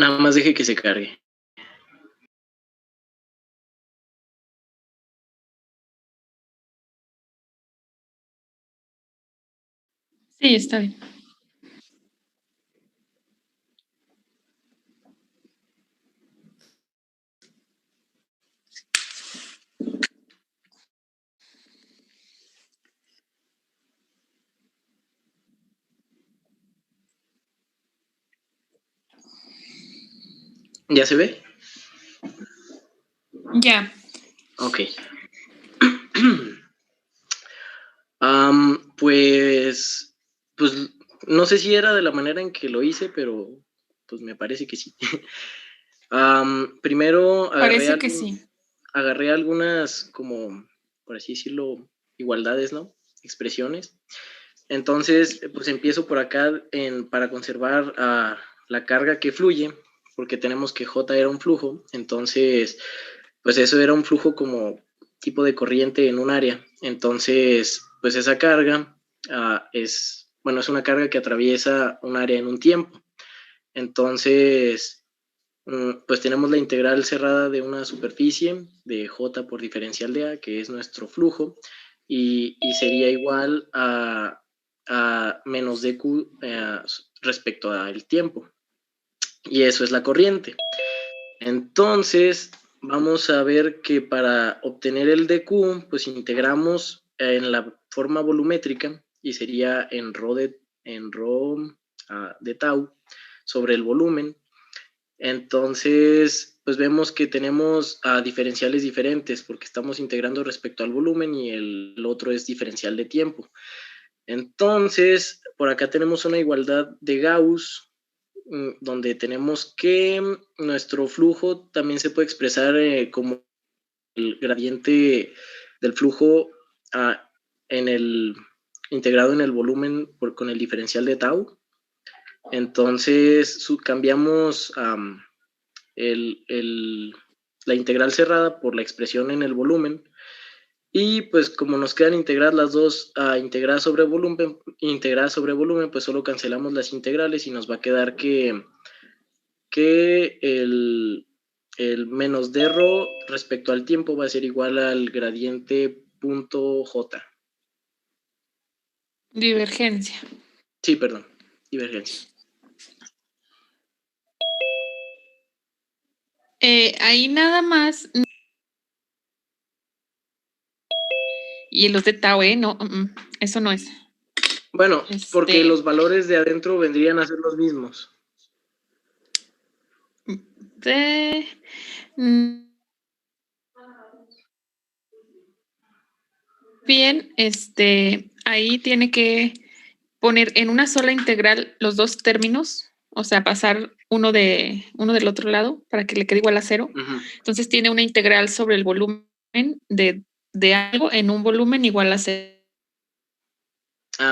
Nada más deje que se cargue. Sí, está bien. ¿Ya se ve? Ya. Ok. Pues no sé si era de la manera en que lo hice, pero pues me parece que sí. Primero Parece que sí. agarré algunas, como, por así decirlo, igualdades, ¿no? Expresiones. Entonces, pues empiezo por acá para conservar la carga que fluye, porque tenemos que J era un flujo, entonces, pues eso era un flujo como tipo de corriente en un área. Entonces, pues esa carga es una carga que atraviesa un área en un tiempo. Entonces, pues tenemos la integral cerrada de una superficie de J por diferencial de A, que es nuestro flujo, y sería igual a menos dq respecto al tiempo. Y eso es la corriente. Entonces, vamos a ver que para obtener el dq, pues integramos en la forma volumétrica y sería en rho de tau sobre el volumen. Entonces, pues vemos que tenemos diferenciales diferentes porque estamos integrando respecto al volumen y el otro es diferencial de tiempo. Entonces, por acá tenemos una igualdad de Gauss, donde tenemos que nuestro flujo también se puede expresar como el gradiente del flujo integrado en el volumen con el diferencial de tau. Entonces, cambiamos la integral cerrada por la expresión en el volumen. Y pues como nos quedan integradas las dos integradas sobre volumen, pues solo cancelamos las integrales y nos va a quedar que el menos de ρ respecto al tiempo va a ser igual al gradiente punto J. Divergencia. Sí, perdón, divergencia. Ahí nada más. Y los de tau, no, eso no es. Bueno, porque los valores de adentro vendrían a ser los mismos. Bien, ahí tiene que poner en una sola integral los dos términos, o sea, pasar uno del otro lado para que le quede igual a 0. Entonces tiene una integral sobre el volumen de algo en un volumen igual a 0.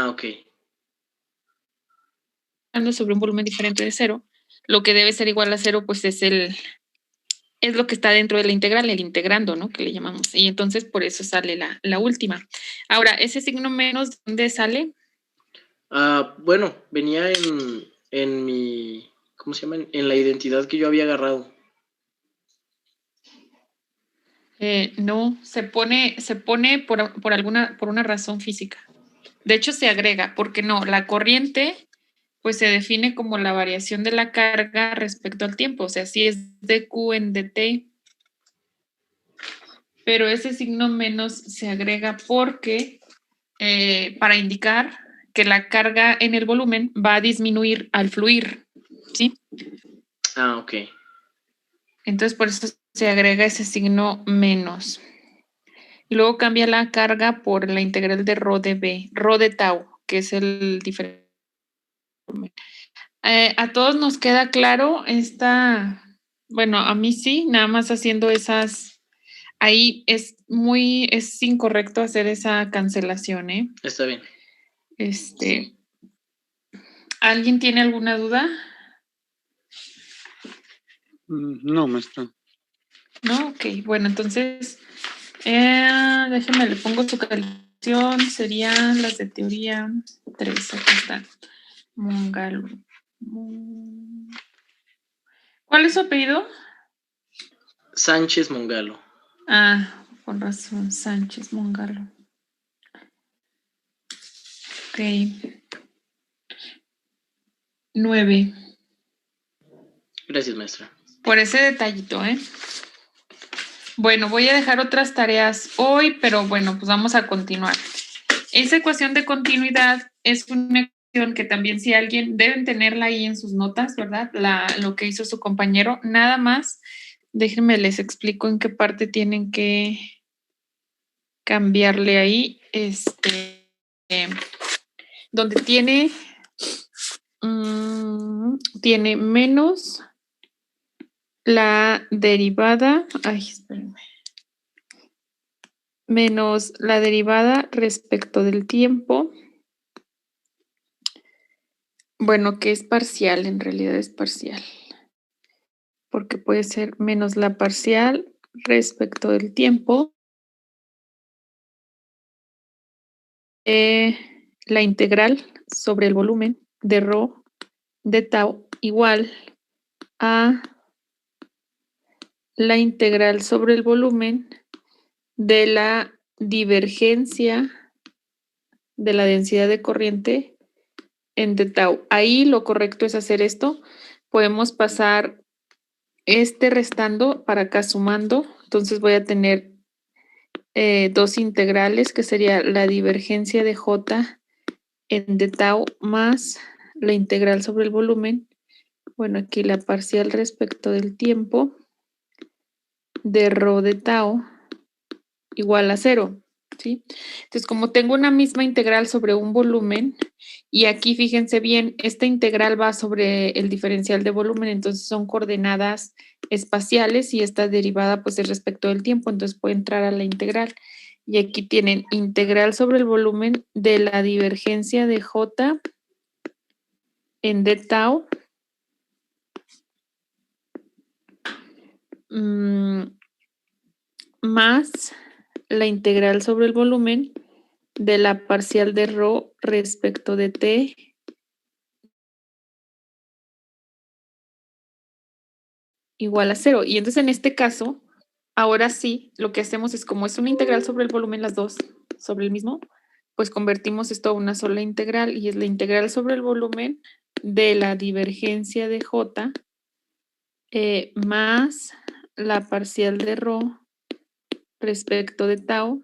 Ok. Sobre un volumen diferente de 0, lo que debe ser igual a 0, pues es lo que está dentro de la integral, el integrando, ¿no? Que le llamamos. Y entonces por eso sale la última. Ahora, ese signo menos, ¿dónde sale? Bueno, venía en mi, ¿cómo se llama? En la identidad que yo había agarrado. No, se pone por una razón física. De hecho, se agrega, porque no, la corriente pues se define como la variación de la carga respecto al tiempo, o sea, si es dq en dt, pero ese signo menos se agrega porque para indicar que la carga en el volumen va a disminuir al fluir, ¿sí? Ok. Entonces, por eso se agrega ese signo menos. Y luego cambia la carga por la integral de rho de b, rho de tau, que es el diferente. A todos nos queda claro bueno, a mí sí, nada más haciendo esas, ahí es incorrecto hacer esa cancelación, ¿eh? Está bien. ¿Alguien tiene alguna duda? No, maestra. No, ok, bueno, entonces, déjeme, le pongo su calificación, serían las de teoría 3, aquí están. ¿Cuál es su apellido? Sánchez Mongalo. Ah, con razón, Sánchez Mongalo. Ok. 9. Gracias, maestra. Por ese detallito, ¿eh? Bueno, voy a dejar otras tareas hoy, pero bueno, pues vamos a continuar. Esa ecuación de continuidad es una ecuación que también si alguien, deben tenerla ahí en sus notas, ¿verdad? Lo que hizo su compañero. Nada más, déjenme les explico en qué parte tienen que cambiarle ahí. Donde tiene menos la derivada, espérenme, menos la derivada respecto del tiempo, bueno, que es parcial, en realidad es parcial, porque puede ser menos la parcial respecto del tiempo, la integral sobre el volumen de ρ de tau igual a la integral sobre el volumen de la divergencia de la densidad de corriente en d tau. Ahí lo correcto es hacer esto. Podemos pasar restando para acá sumando. Entonces voy a tener dos integrales, que sería la divergencia de J en d tau más la integral sobre el volumen. Bueno, aquí la parcial respecto del tiempo de ρ de tau igual a 0. ¿Sí? Entonces, como tengo una misma integral sobre un volumen, y aquí fíjense bien, esta integral va sobre el diferencial de volumen, entonces son coordenadas espaciales y esta derivada pues es respecto del tiempo, entonces puede entrar a la integral. Y aquí tienen integral sobre el volumen de la divergencia de J en d tau más la integral sobre el volumen de la parcial de ρ respecto de t igual a 0. Y entonces en este caso, ahora sí, lo que hacemos es, como es una integral sobre el volumen, las dos sobre el mismo, pues convertimos esto a una sola integral, y es la integral sobre el volumen de la divergencia de J más la parcial de ρ respecto de tau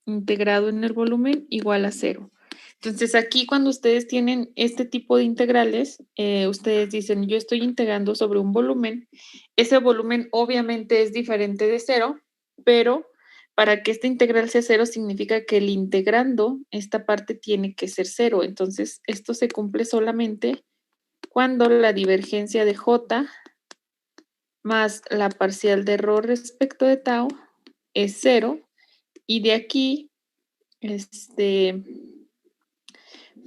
integrado en el volumen igual a 0. Entonces aquí, cuando ustedes tienen este tipo de integrales, ustedes dicen, yo estoy integrando sobre un volumen. Ese volumen obviamente es diferente de 0, pero para que esta integral sea 0 significa que el integrando, esta parte tiene que ser 0. Entonces esto se cumple solamente cuando la divergencia de J más la parcial de ρ respecto de tau es 0, y de aquí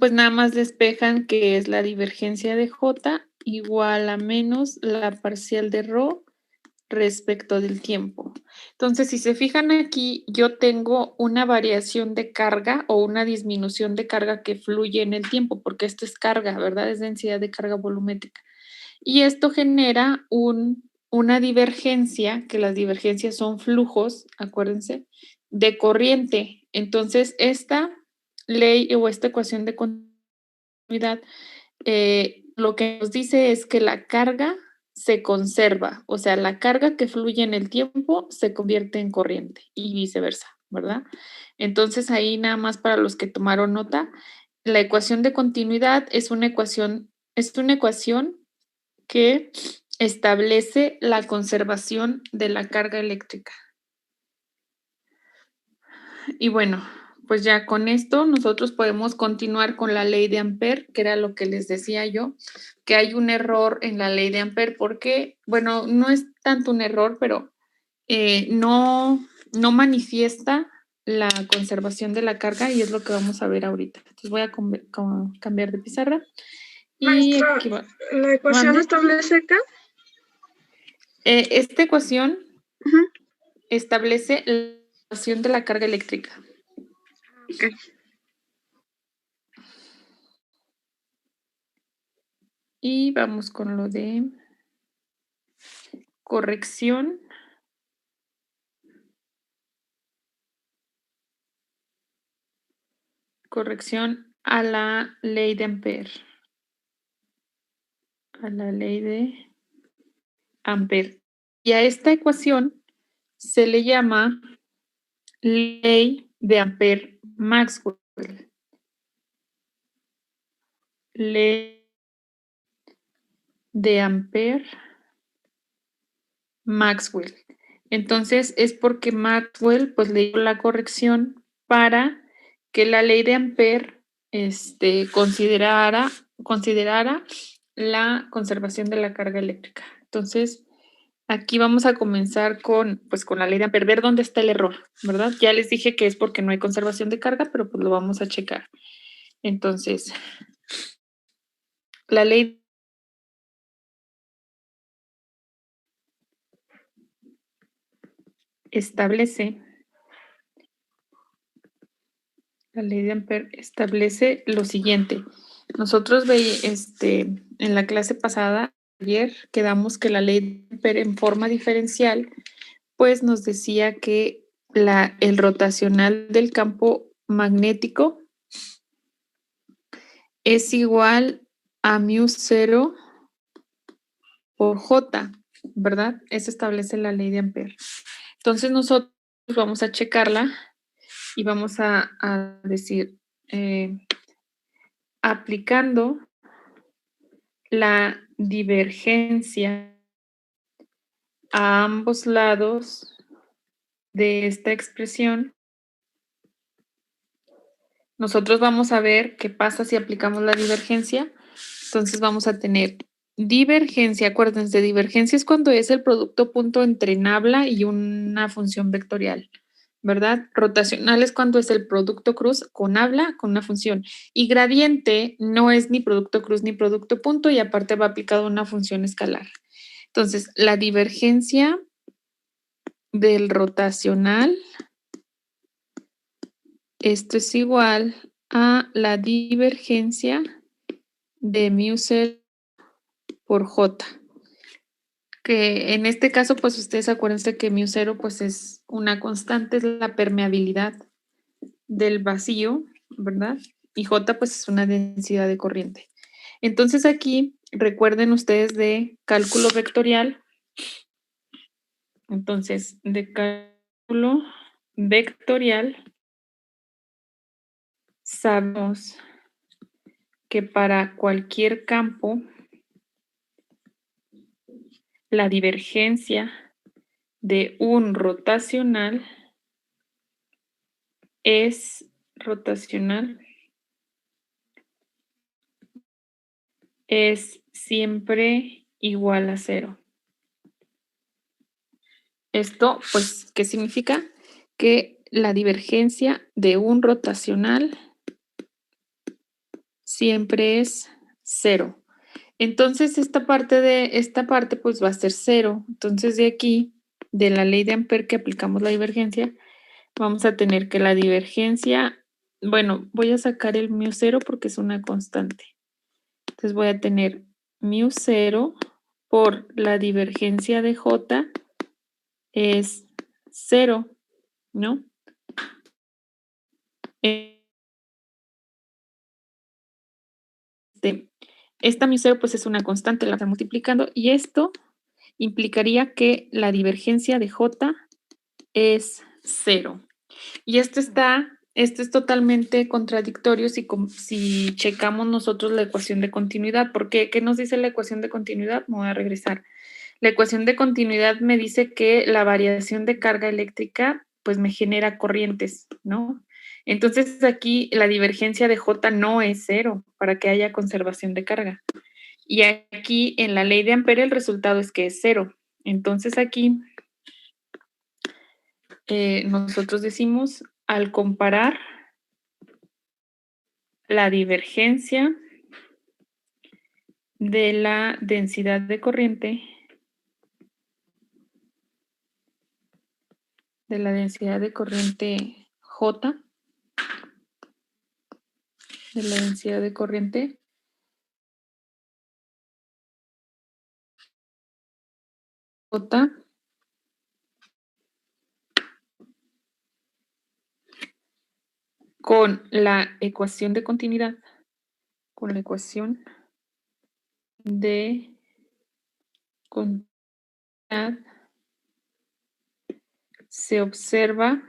pues nada más despejan que es la divergencia de J igual a menos la parcial de ρ respecto del tiempo. Entonces, si se fijan aquí, yo tengo una variación de carga o una disminución de carga que fluye en el tiempo, porque esto es carga, ¿verdad? Es densidad de carga volumétrica. Y esto genera una divergencia, que las divergencias son flujos, acuérdense, de corriente. Entonces, esta ley o esta ecuación de continuidad lo que nos dice es que la carga se conserva, o sea, la carga que fluye en el tiempo se convierte en corriente y viceversa, ¿verdad? Entonces ahí, nada más para los que tomaron nota, la ecuación de continuidad es una ecuación que establece la conservación de la carga eléctrica. Y bueno, pues ya con esto nosotros podemos continuar con la ley de Ampère, que era lo que les decía yo, que hay un error en la ley de Ampère porque, bueno, no es tanto un error, pero no manifiesta la conservación de la carga, y es lo que vamos a ver ahorita. Entonces voy a cambiar de pizarra. Y Maestra, aquí va. ¿la ecuación ¿Mande? establece acá? Esta ecuación Ujú. establece la conservación de la carga eléctrica. Ok. Y vamos con lo de corrección a la ley de Ampère. A la ley de Ampère. Y a esta ecuación se le llama ley de Ampère-Maxwell. Ley de Ampère-Maxwell. Entonces es porque Maxwell pues le dio la corrección para que la ley de Ampère considerara la conservación de la carga eléctrica. Entonces, aquí vamos a comenzar con la ley de Ampère, ver dónde está el error, ¿verdad? Ya les dije que es porque no hay conservación de carga, pero pues lo vamos a checar. Entonces, la ley establece, la ley de Ampère establece lo siguiente. Nosotros en la clase pasada, ayer, quedamos que la ley de Ampère en forma diferencial, pues nos decía que el rotacional del campo magnético es igual a μ0 por J, ¿verdad? Eso establece la ley de Ampère. Entonces nosotros vamos a checarla y vamos a decir, aplicando la divergencia a ambos lados de esta expresión, nosotros vamos a ver qué pasa si aplicamos la divergencia. Entonces vamos a tener divergencia, acuérdense, divergencia es cuando es el producto punto entre nabla y una función vectorial, ¿verdad? Rotacional es cuando es el producto cruz con nabla con una función. Y gradiente no es ni producto cruz ni producto punto y aparte va aplicado una función escalar. Entonces, la divergencia del rotacional, esto es igual a la divergencia de μ0 por J. Que en este caso, pues ustedes acuérdense que μ0 pues es una constante, es la permeabilidad del vacío, ¿verdad? Y J pues es una densidad de corriente. Entonces aquí recuerden ustedes de cálculo vectorial. Entonces, de cálculo vectorial sabemos que para cualquier campo la divergencia de un rotacional es siempre igual a 0. Esto, pues, ¿qué significa? Que la divergencia de un rotacional siempre es 0. Entonces, esta parte, pues, va a ser 0. Entonces, de aquí, de la ley de Ampère que aplicamos la divergencia, vamos a tener que la divergencia, bueno, voy a sacar el μ0 porque es una constante. Entonces, voy a tener μ0 por la divergencia de J es 0, ¿no? Esta μ0 pues es una constante, la está multiplicando y esto implicaría que la divergencia de J es 0. Y esto es totalmente contradictorio si checamos nosotros la ecuación de continuidad. ¿Por qué? ¿Qué nos dice la ecuación de continuidad? Me voy a regresar. La ecuación de continuidad me dice que la variación de carga eléctrica pues me genera corrientes, ¿no? Entonces aquí la divergencia de J no es 0 para que haya conservación de carga. Y aquí en la ley de Ampère el resultado es que es 0. Entonces aquí nosotros decimos, al comparar la divergencia de la densidad de corriente, J, de la densidad de corriente J con la ecuación de continuidad, con la ecuación de continuidad, se observa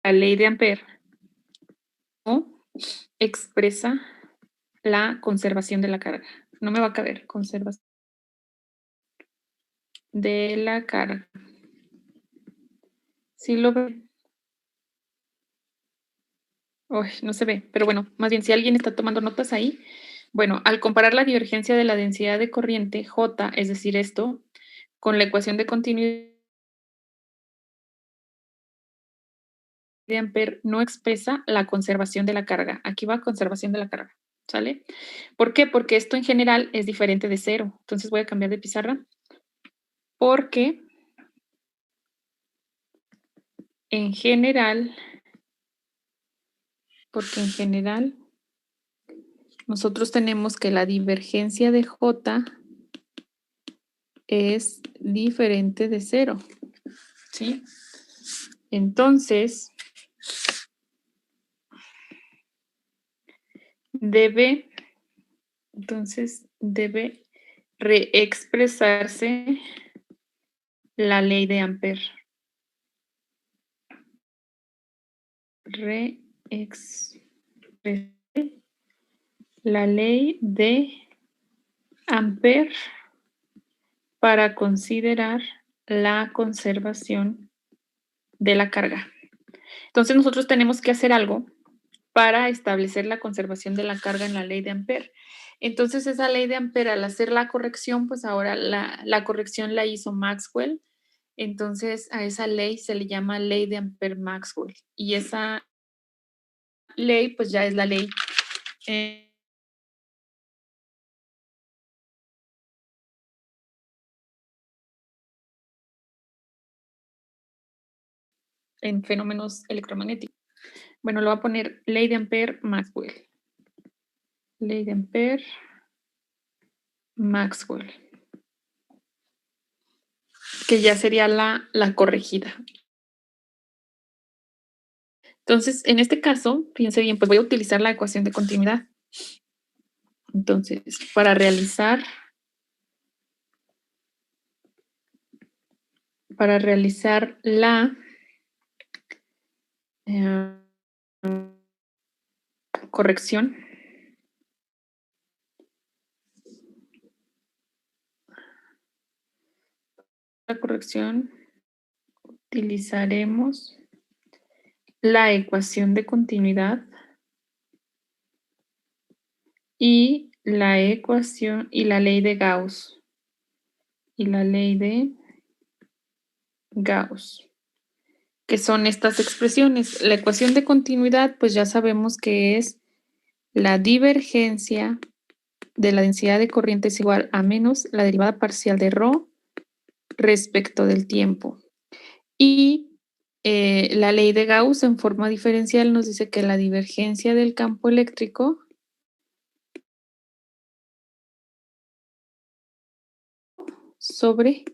la ley de Ampère o expresa la conservación de la carga. No me va a caber, conservación de la carga. ¿Sí lo ve? Uy, no se ve, pero bueno, más bien si alguien está tomando notas ahí, bueno, al comparar la divergencia de la densidad de corriente J, es decir, esto, con la ecuación de continuidad de Ampère no expresa la conservación de la carga. Aquí va conservación de la carga, ¿sale? ¿Por qué? Porque esto en general es diferente de cero. Entonces voy a cambiar de pizarra. Porque en general nosotros tenemos que la divergencia de J es diferente de cero, ¿sí? Entonces, debe reexpresarse la ley de Ampère. La ley de Ampère para considerar la conservación de la carga. Entonces nosotros tenemos que hacer algo para establecer la conservación de la carga en la ley de Ampère. Entonces esa ley de Ampère, al hacer la corrección, pues ahora la corrección la hizo Maxwell. Entonces a esa ley se le llama ley de Ampère-Maxwell. Y esa ley pues ya es la ley en fenómenos electromagnéticos. Bueno, lo voy a poner ley de Ampère-Maxwell. Ley de Ampère-Maxwell. Que ya sería la corregida. Entonces, en este caso, fíjense bien, pues voy a utilizar la ecuación de continuidad. Entonces, para realizar la corrección, utilizaremos la ecuación de continuidad y la ecuación y la ley de Gauss. Que son estas expresiones. La ecuación de continuidad, pues ya sabemos que es la divergencia de la densidad de corriente es igual a menos la derivada parcial de ρ respecto del tiempo. Y la ley de Gauss en forma diferencial nos dice que la divergencia del campo eléctrico sobre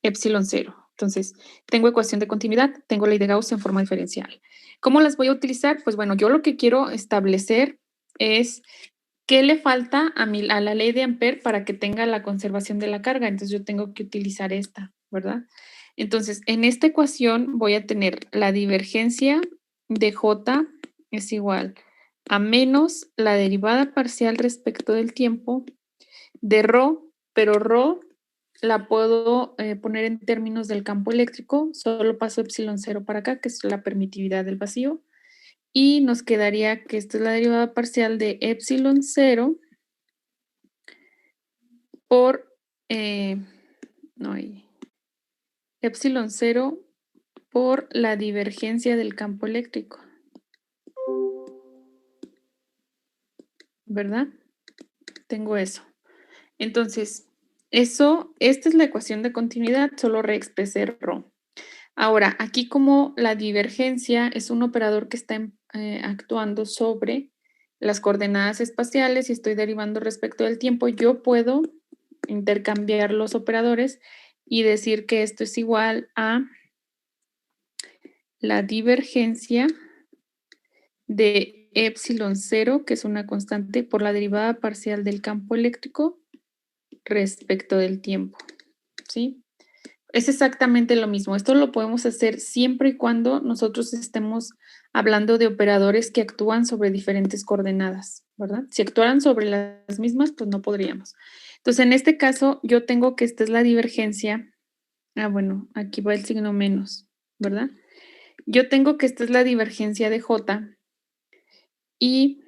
epsilon cero. Entonces, tengo ecuación de continuidad, tengo ley de Gauss en forma diferencial. ¿Cómo las voy a utilizar? Pues bueno, yo lo que quiero establecer es qué le falta a la ley de Ampère para que tenga la conservación de la carga. Entonces, yo tengo que utilizar esta, ¿verdad? Entonces, en esta ecuación voy a tener la divergencia de J es igual a menos la derivada parcial respecto del tiempo de ρ, pero ρ la puedo poner en términos del campo eléctrico, solo paso epsilon cero para acá, que es la permitividad del vacío, y nos quedaría que esta es la derivada parcial de epsilon cero por, epsilon cero por la divergencia del campo eléctrico, ¿verdad? Tengo eso. Entonces, esta es la ecuación de continuidad, solo reexpresé ρ. Ahora, aquí como la divergencia es un operador que está actuando sobre las coordenadas espaciales y estoy derivando respecto del tiempo, yo puedo intercambiar los operadores y decir que esto es igual a la divergencia de epsilon 0, que es una constante, por la derivada parcial del campo eléctrico respecto del tiempo, ¿sí? Es exactamente lo mismo. Esto lo podemos hacer siempre y cuando nosotros estemos hablando de operadores que actúan sobre diferentes coordenadas, ¿verdad? Si actuaran sobre las mismas, pues no podríamos. Entonces, en este caso, yo tengo que esta es la divergencia. Ah, bueno, aquí va el signo menos, ¿verdad? Yo tengo que esta es la divergencia de J y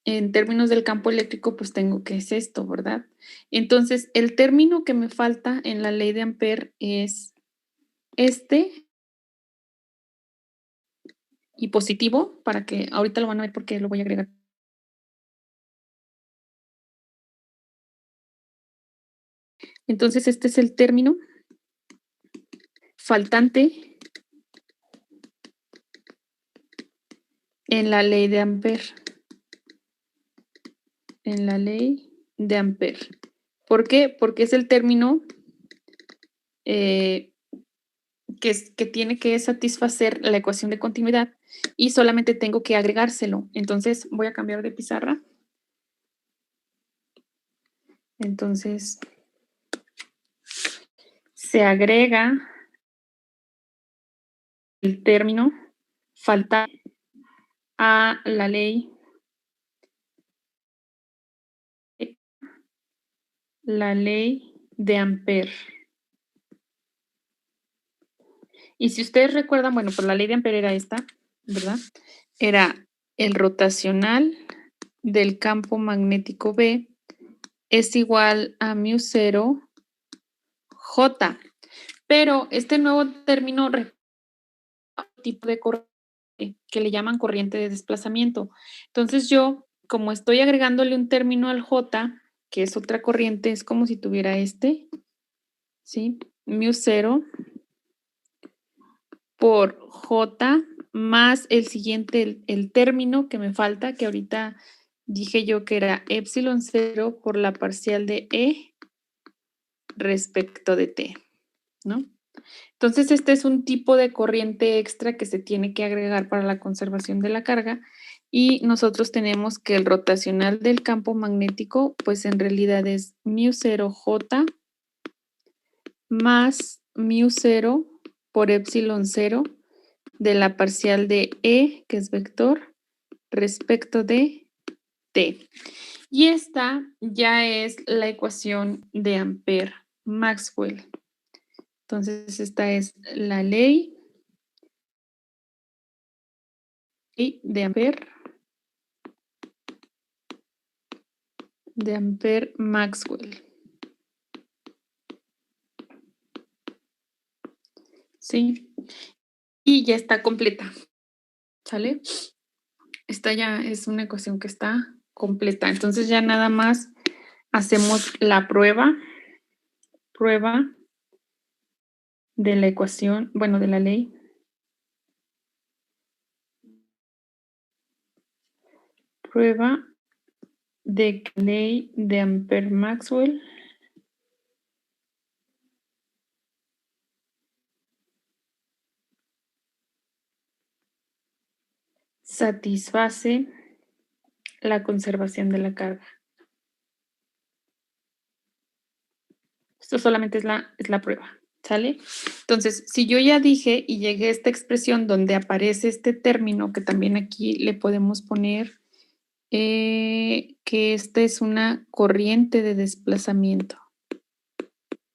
en términos del campo eléctrico, pues tengo que es esto, ¿verdad? Entonces, el término que me falta en la ley de Ampère es este y positivo, para que ahorita lo van a ver porque lo voy a agregar. Entonces, este es el término faltante en la ley de Ampère. En la ley de Ampère. ¿Por qué? Porque es el término que tiene que satisfacer la ecuación de continuidad y solamente tengo que agregárselo. Entonces, voy a cambiar de pizarra. Entonces, se agrega el término faltante a la ley de Ampère. Y si ustedes recuerdan, bueno, pues la ley de Ampère era esta, ¿verdad? Era el rotacional del campo magnético B es igual a μ0 J. Pero este nuevo término tipo de corriente que le llaman corriente de desplazamiento. Entonces yo, como estoy agregándole un término al J, que es otra corriente, es como si tuviera este, ¿sí? μ0 por J más el siguiente, el término que me falta, que ahorita dije yo que era epsilon 0 por la parcial de E respecto de T, ¿no? Entonces, este es un tipo de corriente extra que se tiene que agregar para la conservación de la carga y nosotros tenemos que el rotacional del campo magnético, pues en realidad es μ0J más μ0 por epsilon 0 de la parcial de E, que es vector, respecto de T. Y esta ya es la ecuación de Ampère-Maxwell. Entonces, esta es la ley de Ampère-Maxwell. ¿Sí? Y ya está completa. ¿Sale? Esta ya es una ecuación que está completa. Entonces ya nada más hacemos la prueba de la ecuación, bueno, de la ley. Prueba de ley de Ampère-Maxwell satisface la conservación de la carga. Esto solamente es la prueba, ¿sale? Entonces, si yo ya dije y llegué a esta expresión donde aparece este término, que también aquí le podemos poner que esta es una corriente de desplazamiento.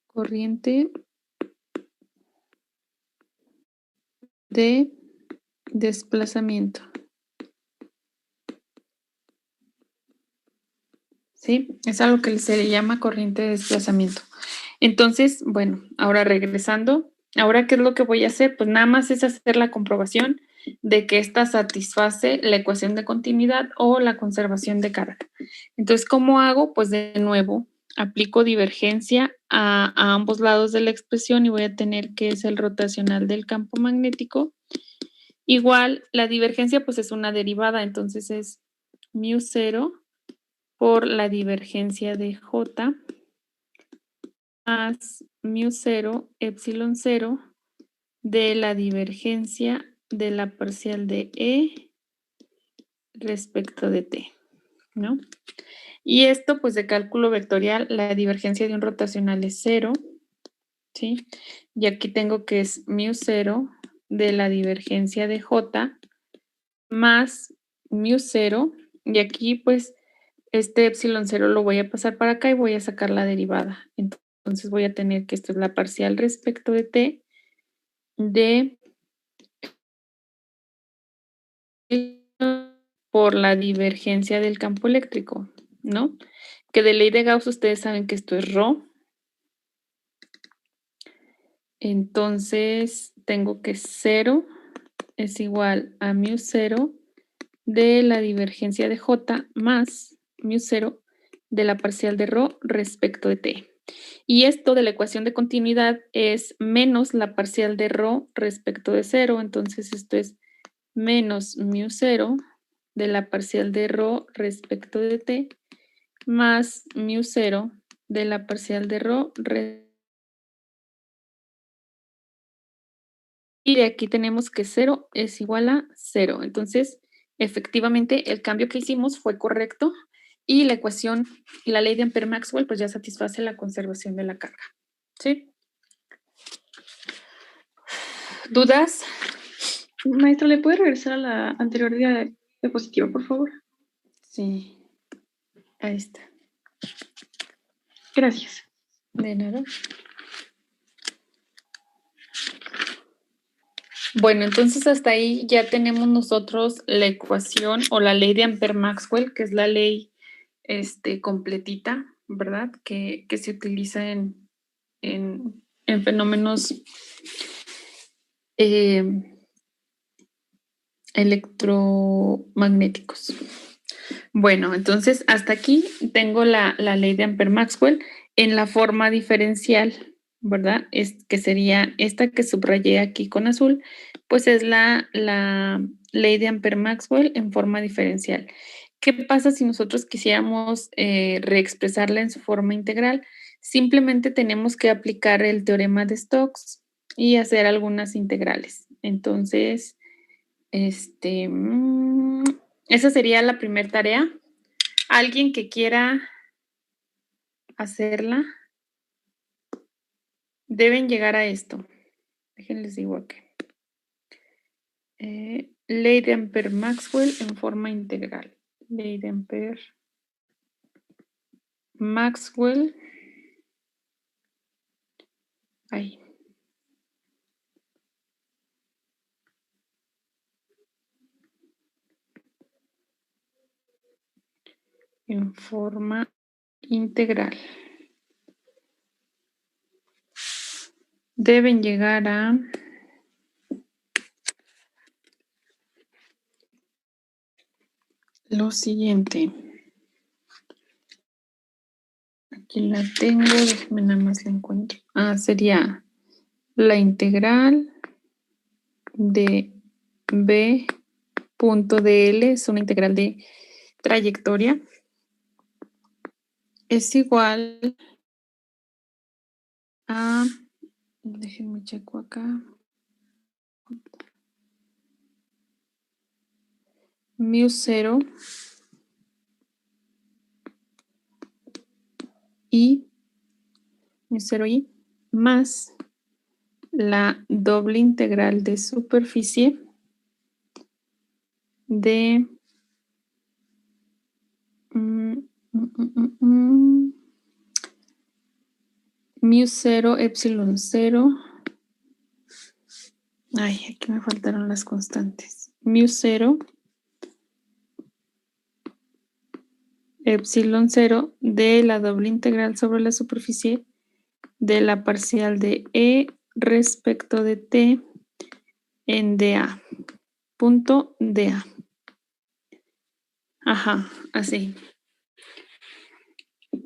Corriente de desplazamiento. ¿Sí? Es algo que se le llama corriente de desplazamiento. Entonces, bueno, ahora regresando, ¿ahora qué es lo que voy a hacer? Pues nada más es hacer la comprobación de que esta satisface la ecuación de continuidad o la conservación de carga. Entonces, ¿cómo hago? Pues de nuevo, aplico divergencia a ambos lados de la expresión y voy a tener que es el rotacional del campo magnético. Igual, la divergencia pues es una derivada, entonces es mu0 por la divergencia de J más mu0 epsilon 0 de la divergencia de la parcial de E respecto de T, ¿no? Y esto, pues, de cálculo vectorial, la divergencia de un rotacional es 0, ¿sí? Y aquí tengo que es mu0 de la divergencia de J más mu0, y aquí, pues, este epsilon 0 lo voy a pasar para acá y voy a sacar la derivada. Entonces voy a tener que esto es la parcial respecto de T de por la divergencia del campo eléctrico, ¿no? Que de ley de Gauss ustedes saben que esto es ρ. Entonces tengo que 0 es igual a mu0 de la divergencia de J más mu0 de la parcial de ρ respecto de T. Y esto de la ecuación de continuidad es menos la parcial de ρ respecto de 0. Entonces esto es menos mu0 de la parcial de ρ respecto de T más mu0 de la parcial de ρ. Y de aquí tenemos que 0 es igual a 0. Entonces, efectivamente, el cambio que hicimos fue correcto y la ecuación y la ley de Ampère-Maxwell pues ya satisface la conservación de la carga. ¿Sí? ¿Dudas? Maestra, ¿le puede regresar a la anterior diapositiva, por favor? Sí. Ahí está. Gracias. De nada. Bueno, entonces hasta ahí ya tenemos nosotros la ecuación o la ley de Ampère-Maxwell, que es la ley completita, ¿verdad? Que se utiliza en fenómenos electromagnéticos. Bueno, entonces hasta aquí tengo la ley de Ampère-Maxwell en la forma diferencial, ¿verdad? Que sería esta que subrayé aquí con azul, pues es la ley de Ampère-Maxwell en forma diferencial. ¿Qué pasa si nosotros quisiéramos reexpresarla en su forma integral? Simplemente tenemos que aplicar el teorema de Stokes y hacer algunas integrales. Entonces, esa sería la primera tarea. ¿Alguien que quiera hacerla? Deben llegar a esto. Déjenles digo aquí. Ley de Ampère-Maxwell en forma integral. Ley de Ampère-Maxwell. Ahí. En forma integral. Deben llegar a lo siguiente. Aquí la tengo, déjenme nada más la encuentro. Sería la integral de b punto dl, es una integral de trayectoria, es igual a, déjenme checo acá, mu0 y mu0i más la doble integral de superficie de mu0 epsilon 0. Ay, aquí me faltaron las constantes. mu0 epsilon 0 de la doble integral sobre la superficie de la parcial de E respecto de T en dA. Punto dA. Ajá, así.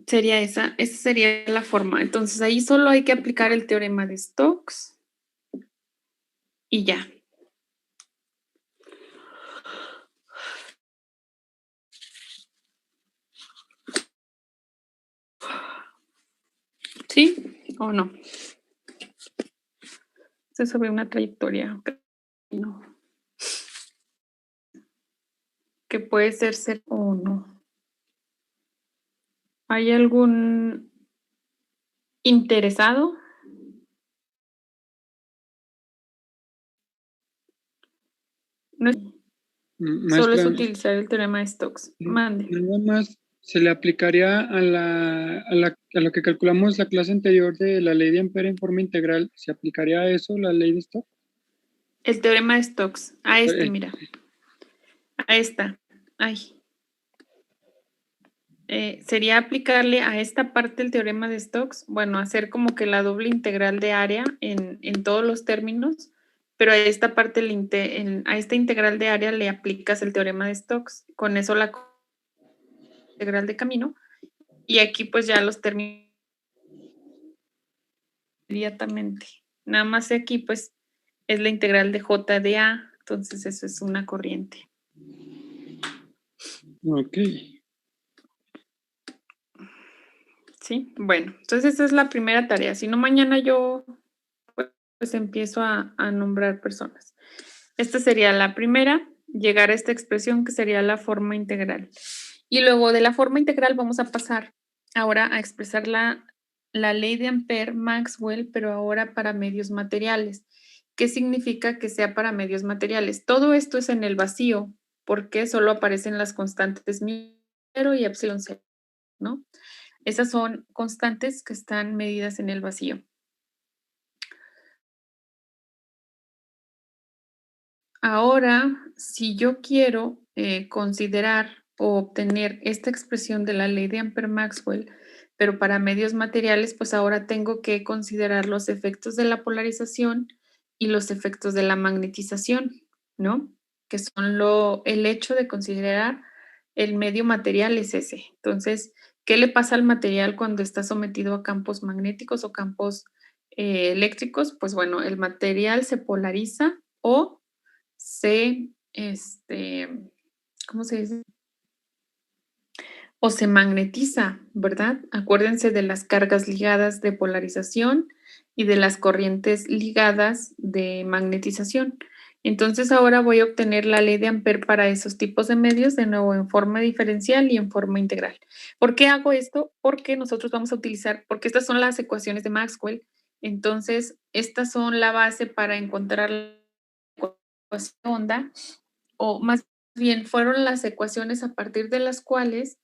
Sería esa sería la forma. Entonces ahí solo hay que aplicar el teorema de Stokes y ya. ¿Sí o no? Esto es sobre una trayectoria. No. Que puede ser cero o no. ¿Hay algún interesado? No, solo es Maestra, utilizar el teorema de Stokes. Mande. nada más se le aplicaría a lo que calculamos la clase anterior de la ley de Ampere en forma integral. ¿Se aplicaría a eso la ley de Stokes? El teorema de Stokes. A mira. A esta. Ay. Sería aplicarle a esta parte del teorema de Stokes, bueno, hacer como que la doble integral de área en todos los términos, pero a esta parte, a esta integral de área le aplicas el teorema de Stokes, con eso la integral de camino, y aquí pues ya los términos inmediatamente. Nada más aquí pues es la integral de J de A, entonces eso es una corriente. Ok. Sí, bueno, entonces esa es la primera tarea. Si no, mañana yo pues empiezo a nombrar personas. Esta sería la primera, llegar a esta expresión que sería la forma integral. Y luego de la forma integral vamos a pasar ahora a expresar la ley de Ampère-Maxwell, pero ahora para medios materiales. ¿Qué significa que sea para medios materiales? Todo esto es en el vacío, porque solo aparecen las constantes μ0 y ε0, ¿no? Esas son constantes que están medidas en el vacío. Ahora, si yo quiero considerar o obtener esta expresión de la ley de Ampère-Maxwell, pero para medios materiales, pues ahora tengo que considerar los efectos de la polarización y los efectos de la magnetización, ¿no? Que son el hecho de considerar el medio material es ese. Entonces, ¿qué le pasa al material cuando está sometido a campos magnéticos o campos eléctricos? Pues bueno, el material se polariza o ¿cómo se dice? O se magnetiza, ¿verdad? Acuérdense de las cargas ligadas de polarización y de las corrientes ligadas de magnetización. Entonces ahora voy a obtener la ley de Ampère para esos tipos de medios, de nuevo en forma diferencial y en forma integral. ¿Por qué hago esto? Porque nosotros vamos a utilizar, porque estas son las ecuaciones de Maxwell, entonces estas son la base para encontrar la ecuación de onda, o más bien fueron las ecuaciones a partir de las cuales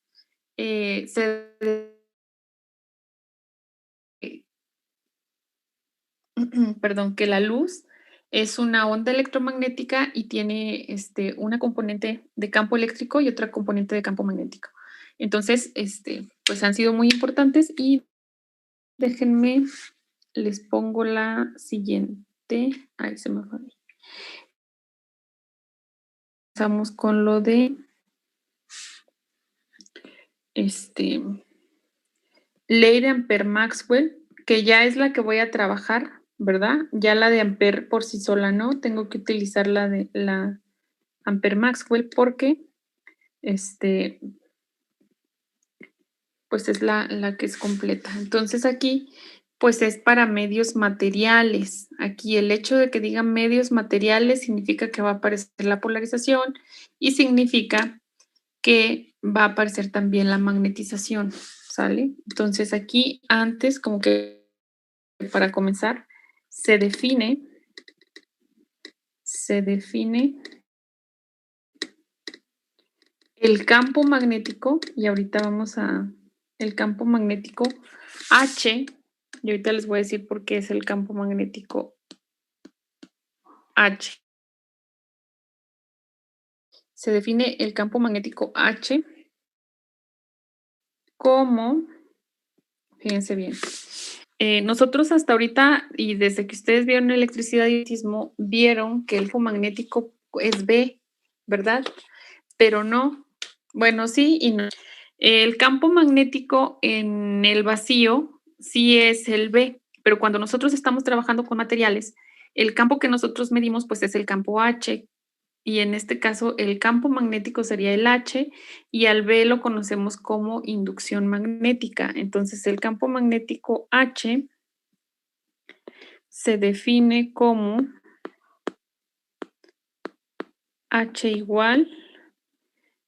perdón, que la luz es una onda electromagnética y tiene una componente de campo eléctrico y otra componente de campo magnético. Entonces, pues han sido muy importantes y déjenme, les pongo la siguiente. Ahí se me fue. Empezamos con lo de ley de Ampère-Maxwell, que ya es la que voy a trabajar, ¿verdad? Ya la de Ampère por sí sola no, tengo que utilizar la de la Ampère-Maxwell porque pues es la que es completa. Entonces aquí pues es para medios materiales. Aquí el hecho de que diga medios materiales significa que va a aparecer la polarización y significa que va a aparecer también la magnetización, ¿sale? Entonces aquí antes, como que para comenzar, se define el campo magnético, y ahorita vamos a el campo magnético H, y ahorita les voy a decir por qué es el campo magnético H. Se define el campo magnético H como, fíjense bien, nosotros hasta ahorita, y desde que ustedes vieron electricidad y sismo, vieron que el campo magnético es B, ¿verdad? Pero no, bueno, sí y no. El campo magnético en el vacío sí es el B, pero cuando nosotros estamos trabajando con materiales, el campo que nosotros medimos pues es el campo H, y en este caso el campo magnético sería el H y al B lo conocemos como inducción magnética. Entonces el campo magnético H se define como H igual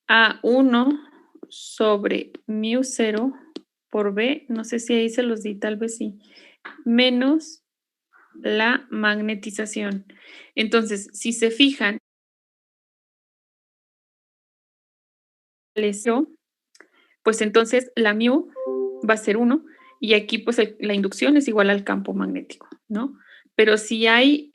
a 1 sobre μ0 por B, no sé si ahí se los di, tal vez sí, menos la magnetización. Entonces, si se fijan, pues entonces la μ va a ser 1 y aquí pues la inducción es igual al campo magnético, ¿no? Pero si hay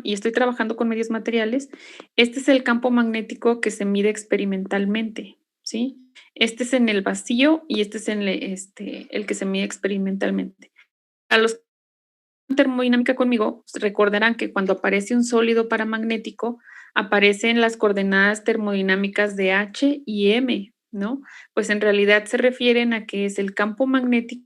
y estoy trabajando con medios materiales, este es el campo magnético que se mide experimentalmente, ¿sí? Este es en el vacío y este es en el que se mide experimentalmente. A los que termodinámica conmigo, recordarán que cuando aparece un sólido paramagnético, aparecen las coordenadas termodinámicas de H y M, ¿no? Pues en realidad se refieren a que es el campo magnético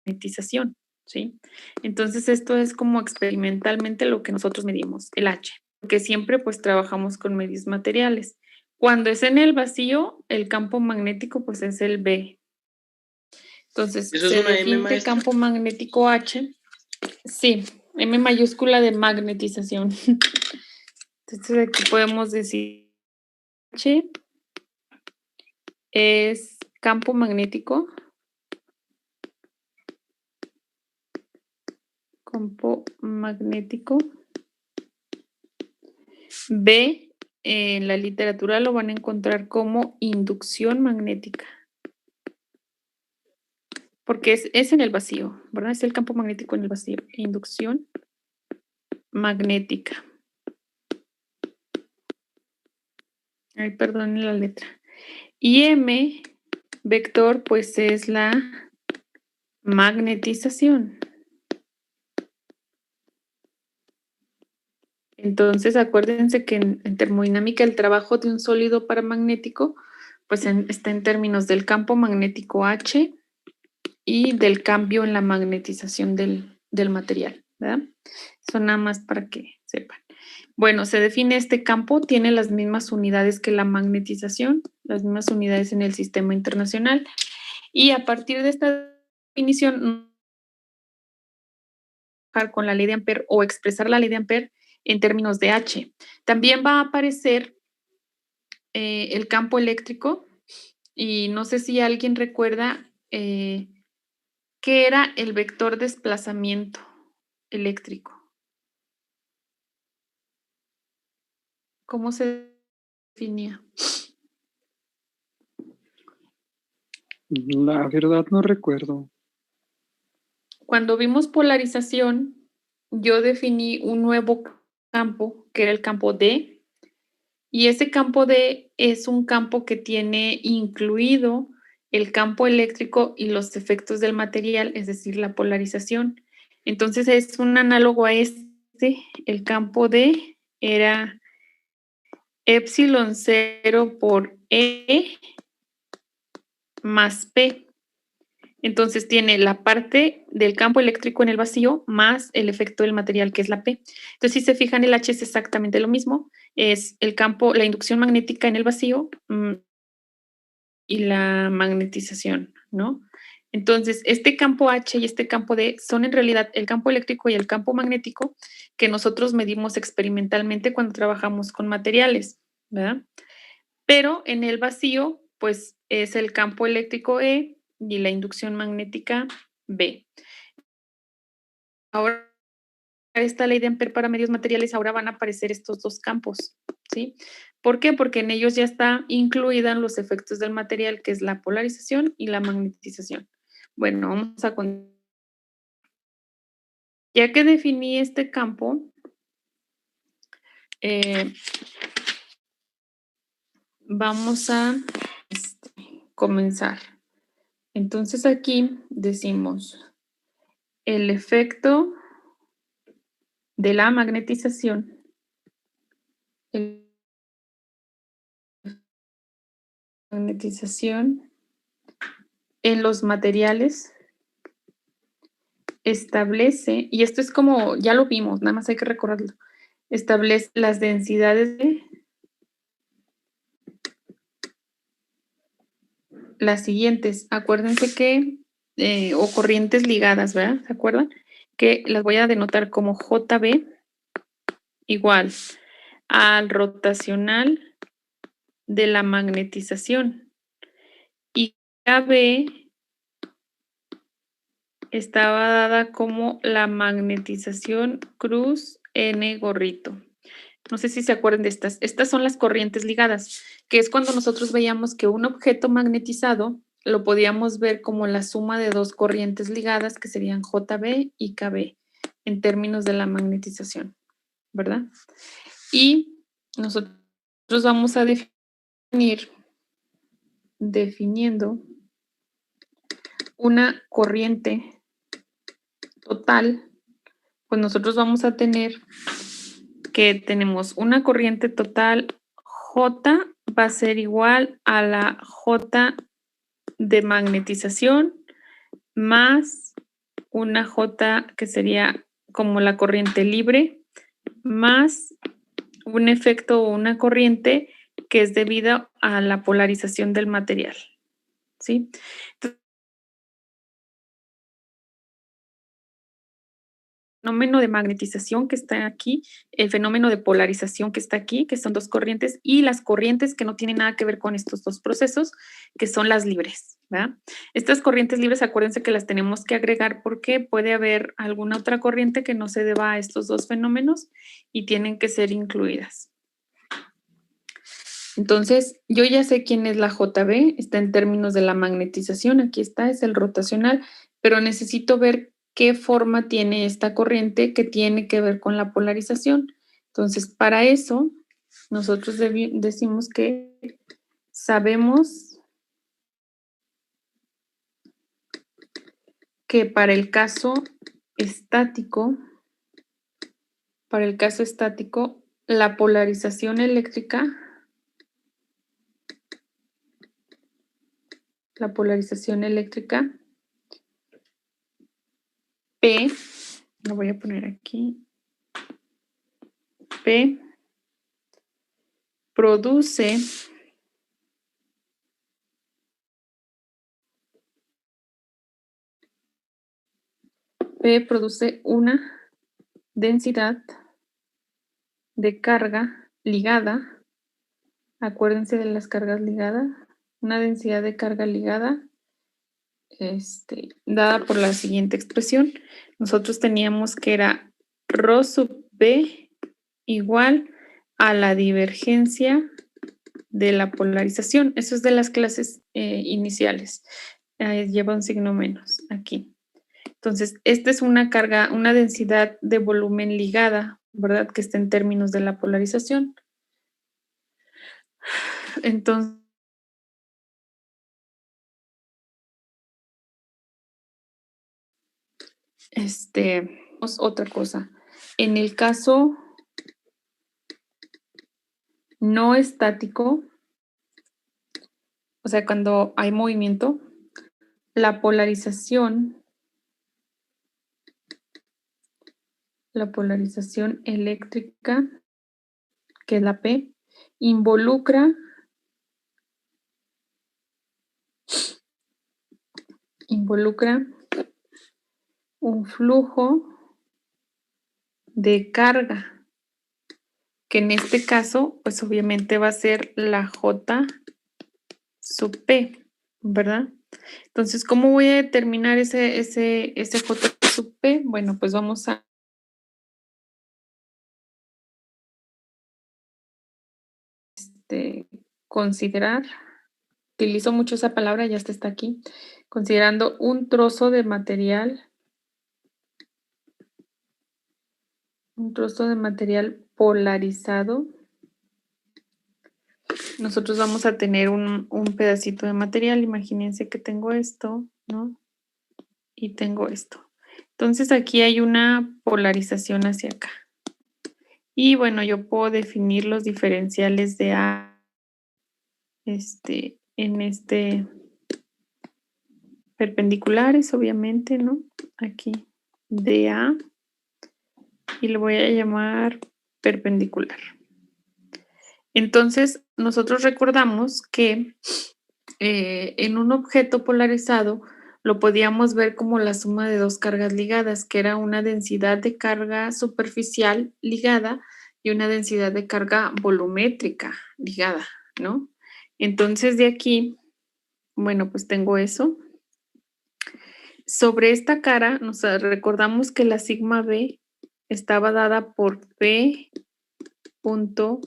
de magnetización, ¿sí? Entonces esto es como experimentalmente lo que nosotros medimos, el H, porque siempre pues trabajamos con medios materiales. Cuando es en el vacío, el campo magnético pues es el B. Entonces, ¿Eso es se una M, define maestra? campo magnético H. Sí, M mayúscula de magnetización. Entonces aquí podemos decir H es campo magnético. Campo magnético. B, en la literatura lo van a encontrar como inducción magnética. Porque es en el vacío, ¿verdad? Es el campo magnético en el vacío. Inducción magnética. Ay, perdón la letra. Y M, vector, pues es la magnetización. Entonces, acuérdense que en termodinámica el trabajo de un sólido paramagnético pues está en términos del campo magnético H y del cambio en la magnetización del material, ¿verdad? Eso nada más para que sepan. Bueno, se define este campo, tiene las mismas unidades que la magnetización, las mismas unidades en el sistema internacional, y a partir de esta definición, con la ley de Ampère o expresar la ley de Ampère en términos de H. También va a aparecer el campo eléctrico, y no sé si alguien recuerda qué era el vector desplazamiento eléctrico. ¿Cómo se definía? La verdad no recuerdo. Cuando vimos polarización, yo definí un nuevo campo, que era el campo D, y ese campo D es un campo que tiene incluido el campo eléctrico y los efectos del material, es decir, la polarización. Entonces es un análogo a el campo D era epsilon 0 por E más P. Entonces tiene la parte del campo eléctrico en el vacío más el efecto del material, que es la P. Entonces, si se fijan, el H es exactamente lo mismo. Es el campo, la inducción magnética en el vacío y la magnetización, ¿no? Entonces, este campo H y este campo D son en realidad el campo eléctrico y el campo magnético que nosotros medimos experimentalmente cuando trabajamos con materiales, ¿verdad? Pero en el vacío, pues es el campo eléctrico E y la inducción magnética B. Ahora, esta ley de Ampère para medios materiales, ahora van a aparecer estos dos campos, ¿sí? ¿Por qué? Porque en ellos ya está incluida los efectos del material, que es la polarización y la magnetización. Bueno, vamos a continuar. Ya que definí este campo, vamos a comenzar. Entonces aquí decimos el efecto de la magnetización, en los materiales establece, y esto es como, ya lo vimos, nada más hay que recordarlo, establece las densidades de las siguientes. Acuérdense que, o corrientes ligadas, ¿verdad? ¿Se acuerdan? Que las voy a denotar como JB igual al rotacional de la magnetización. Y KB estaba dada como la magnetización cruz N gorrito. No sé si se acuerdan de estas. Estas son las corrientes ligadas, que es cuando nosotros veíamos que un objeto magnetizado lo podíamos ver como la suma de dos corrientes ligadas, que serían JB y KB, en términos de la magnetización, ¿verdad? Y nosotros vamos a definir, definiendo una corriente total, pues nosotros vamos a tener que tenemos una corriente total J va a ser igual a la J de magnetización más una J que sería como la corriente libre más un efecto o una corriente que es debido a la polarización del material, ¿sí? Entonces, fenómeno de magnetización que está aquí, el fenómeno de polarización que está aquí, que son dos corrientes, y las corrientes que no tienen nada que ver con estos dos procesos, que son las libres, ¿verdad? Estas corrientes libres, acuérdense que las tenemos que agregar porque puede haber alguna otra corriente que no se deba a estos dos fenómenos y tienen que ser incluidas. Entonces, yo ya sé quién es la JB, está en términos de la magnetización, aquí está, es el rotacional, pero necesito ver qué forma tiene esta corriente que tiene que ver con la polarización. Entonces, para eso, nosotros decimos que sabemos que para el caso estático, la polarización eléctrica, P, lo voy a poner aquí, P produce una densidad de carga ligada, acuérdense de las cargas ligadas, una densidad de carga ligada dada por la siguiente expresión. Nosotros teníamos que era ρ sub B igual a la divergencia de la polarización. Eso es de las clases iniciales. Lleva un signo menos aquí. Entonces, esta es una carga, una densidad de volumen ligada, ¿verdad? Que está en términos de la polarización. Entonces, otra cosa. En el caso no estático, o sea, cuando hay movimiento, la polarización eléctrica, que es la P, involucra un flujo de carga, que en este caso, pues obviamente va a ser la J sub P, ¿verdad? Entonces, ¿cómo voy a determinar ese J sub P? Bueno, pues vamos a considerar, utilizo mucho esa palabra, ya está aquí, considerando un trozo de material polarizado. Nosotros vamos a tener un pedacito de material, imagínense que tengo esto, ¿no? Y tengo esto. Entonces aquí hay una polarización hacia acá. Y bueno, yo puedo definir los diferenciales de A perpendiculares, obviamente, ¿no? Aquí DA y le voy a llamar perpendicular. Entonces, nosotros recordamos que en un objeto polarizado lo podíamos ver como la suma de dos cargas ligadas, que era una densidad de carga superficial ligada y una densidad de carga volumétrica ligada, ¿no? Entonces, de aquí, bueno, pues tengo eso. Sobre esta cara, nos recordamos que la sigma B estaba dada por P punto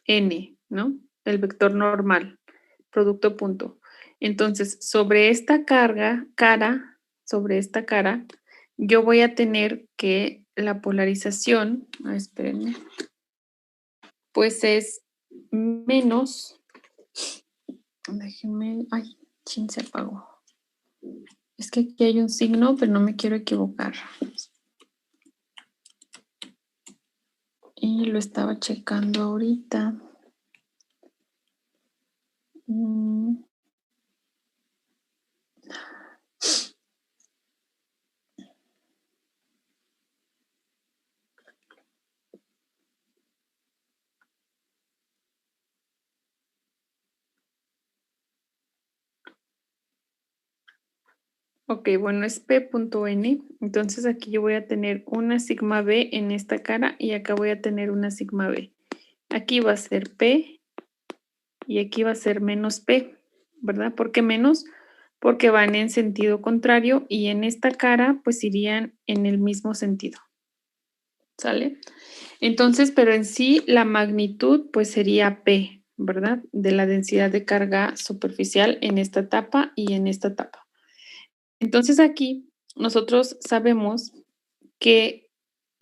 N, ¿no? El vector normal, producto punto. Entonces, sobre esta sobre esta cara, yo voy a tener que la polarización, espérenme, pues es menos, déjenme, ay, chin, se apagó. Es que aquí hay un signo, pero no me quiero equivocar. Y lo estaba checando ahorita. Ok, bueno, es P.N. Entonces aquí yo voy a tener una sigma B en esta cara y acá voy a tener una sigma B. Aquí va a ser P y aquí va a ser menos P, ¿verdad? ¿Por qué menos? Porque van en sentido contrario y en esta cara pues irían en el mismo sentido. ¿Sale? Entonces, pero en sí la magnitud pues sería P, ¿verdad? De la densidad de carga superficial en esta etapa y en esta etapa. Entonces aquí nosotros sabemos que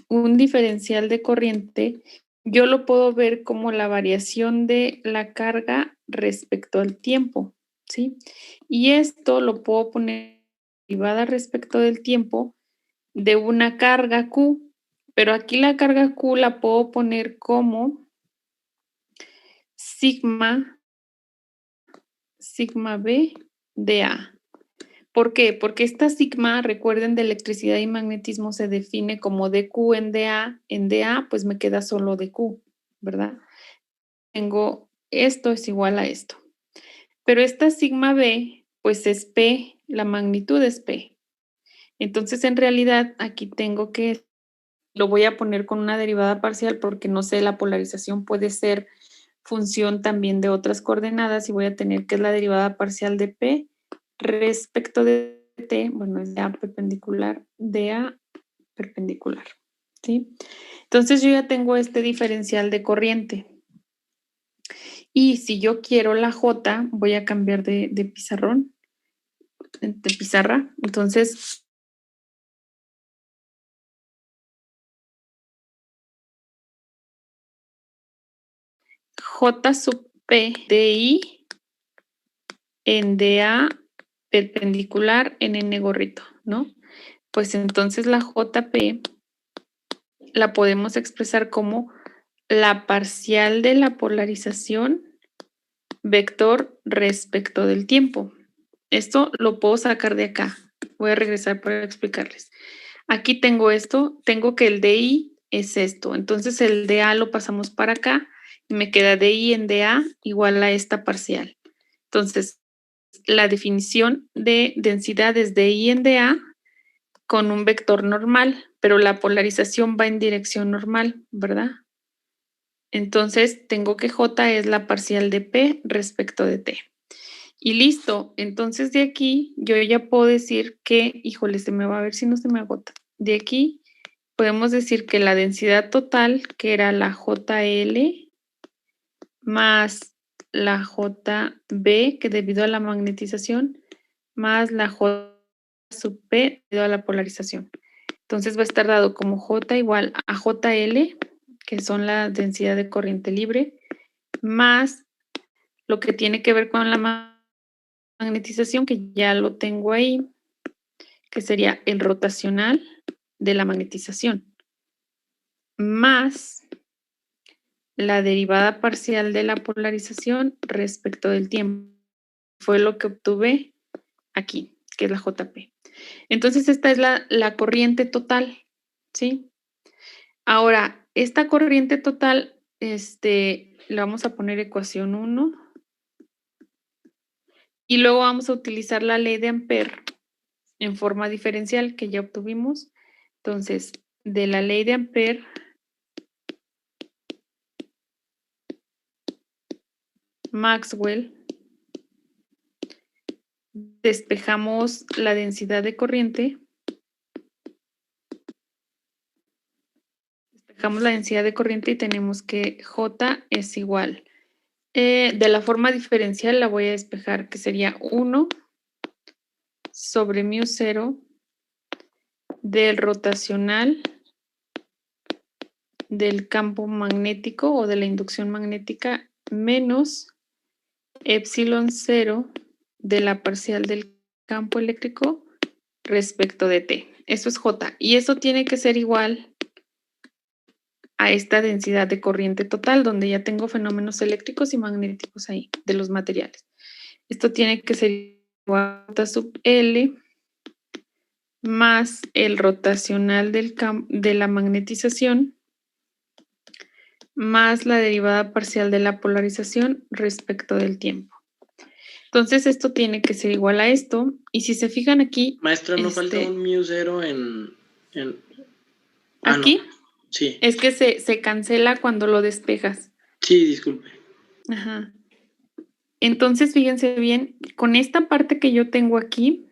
un diferencial de corriente yo lo puedo ver como la variación de la carga respecto al tiempo, ¿sí? Y esto lo puedo poner derivada respecto del tiempo de una carga Q, pero aquí la carga Q la puedo poner como sigma B de A. ¿Por qué? Porque esta sigma, recuerden, de electricidad y magnetismo se define como dQ en dA. En dA, pues me queda solo dQ, ¿verdad? Tengo esto es igual a esto. Pero esta sigma B, pues es P, la magnitud es P. Entonces, en realidad, aquí tengo que, lo voy a poner con una derivada parcial porque no sé, la polarización puede ser función también de otras coordenadas y voy a tener que es la derivada parcial de P respecto de T, bueno, es de A perpendicular, ¿sí? Entonces yo ya tengo este diferencial de corriente. Y si yo quiero la J, voy a cambiar de pizarrón, de pizarra. Entonces, J sub P de I en DA perpendicular en N gorrito, ¿no? Pues entonces la JP la podemos expresar como la parcial de la polarización vector respecto del tiempo. Esto lo puedo sacar de acá. Voy a regresar para explicarles. Aquí tengo esto, tengo que el DI es esto. Entonces el DA lo pasamos para acá y me queda DI en DA igual a esta parcial. Entonces, la definición de densidad es DI en DA con un vector normal, pero la polarización va en dirección normal, ¿verdad? Entonces, tengo que J es la parcial de P respecto de T. Y listo. Entonces, de aquí yo ya puedo decir que, híjole, se me va a ver si no se me agota. De aquí podemos decir que la densidad total, que era la JL, más la JB, que debido a la magnetización, más la J sub P debido a la polarización. Entonces va a estar dado como J igual a JL, que son la densidad de corriente libre, más lo que tiene que ver con la magnetización, que ya lo tengo ahí, que sería el rotacional de la magnetización, más la derivada parcial de la polarización respecto del tiempo. Fue lo que obtuve aquí, que es la JP. Entonces, esta es la corriente total, ¿sí? Ahora, esta corriente total, le vamos a poner ecuación 1 y luego vamos a utilizar la ley de Ampère en forma diferencial que ya obtuvimos. Entonces, de la ley de Ampère, Maxwell, despejamos la densidad de corriente. Despejamos la densidad de corriente y tenemos que J es igual. De la forma diferencial la voy a despejar, que sería 1 sobre μ0 del rotacional del campo magnético o de la inducción magnética menos epsilon 0 de la parcial del campo eléctrico respecto de T. Eso es J. Y eso tiene que ser igual a esta densidad de corriente total, donde ya tengo fenómenos eléctricos y magnéticos ahí, de los materiales. Esto tiene que ser igual a J sub L más el rotacional de la magnetización más la derivada parcial de la polarización respecto del tiempo. Entonces, esto tiene que ser igual a esto. Y si se fijan aquí... Maestra, ¿no falta un μ0 aquí? No. Sí. Es que se cancela cuando lo despejas. Sí, disculpe. Ajá. Entonces, fíjense bien, con esta parte que yo tengo aquí,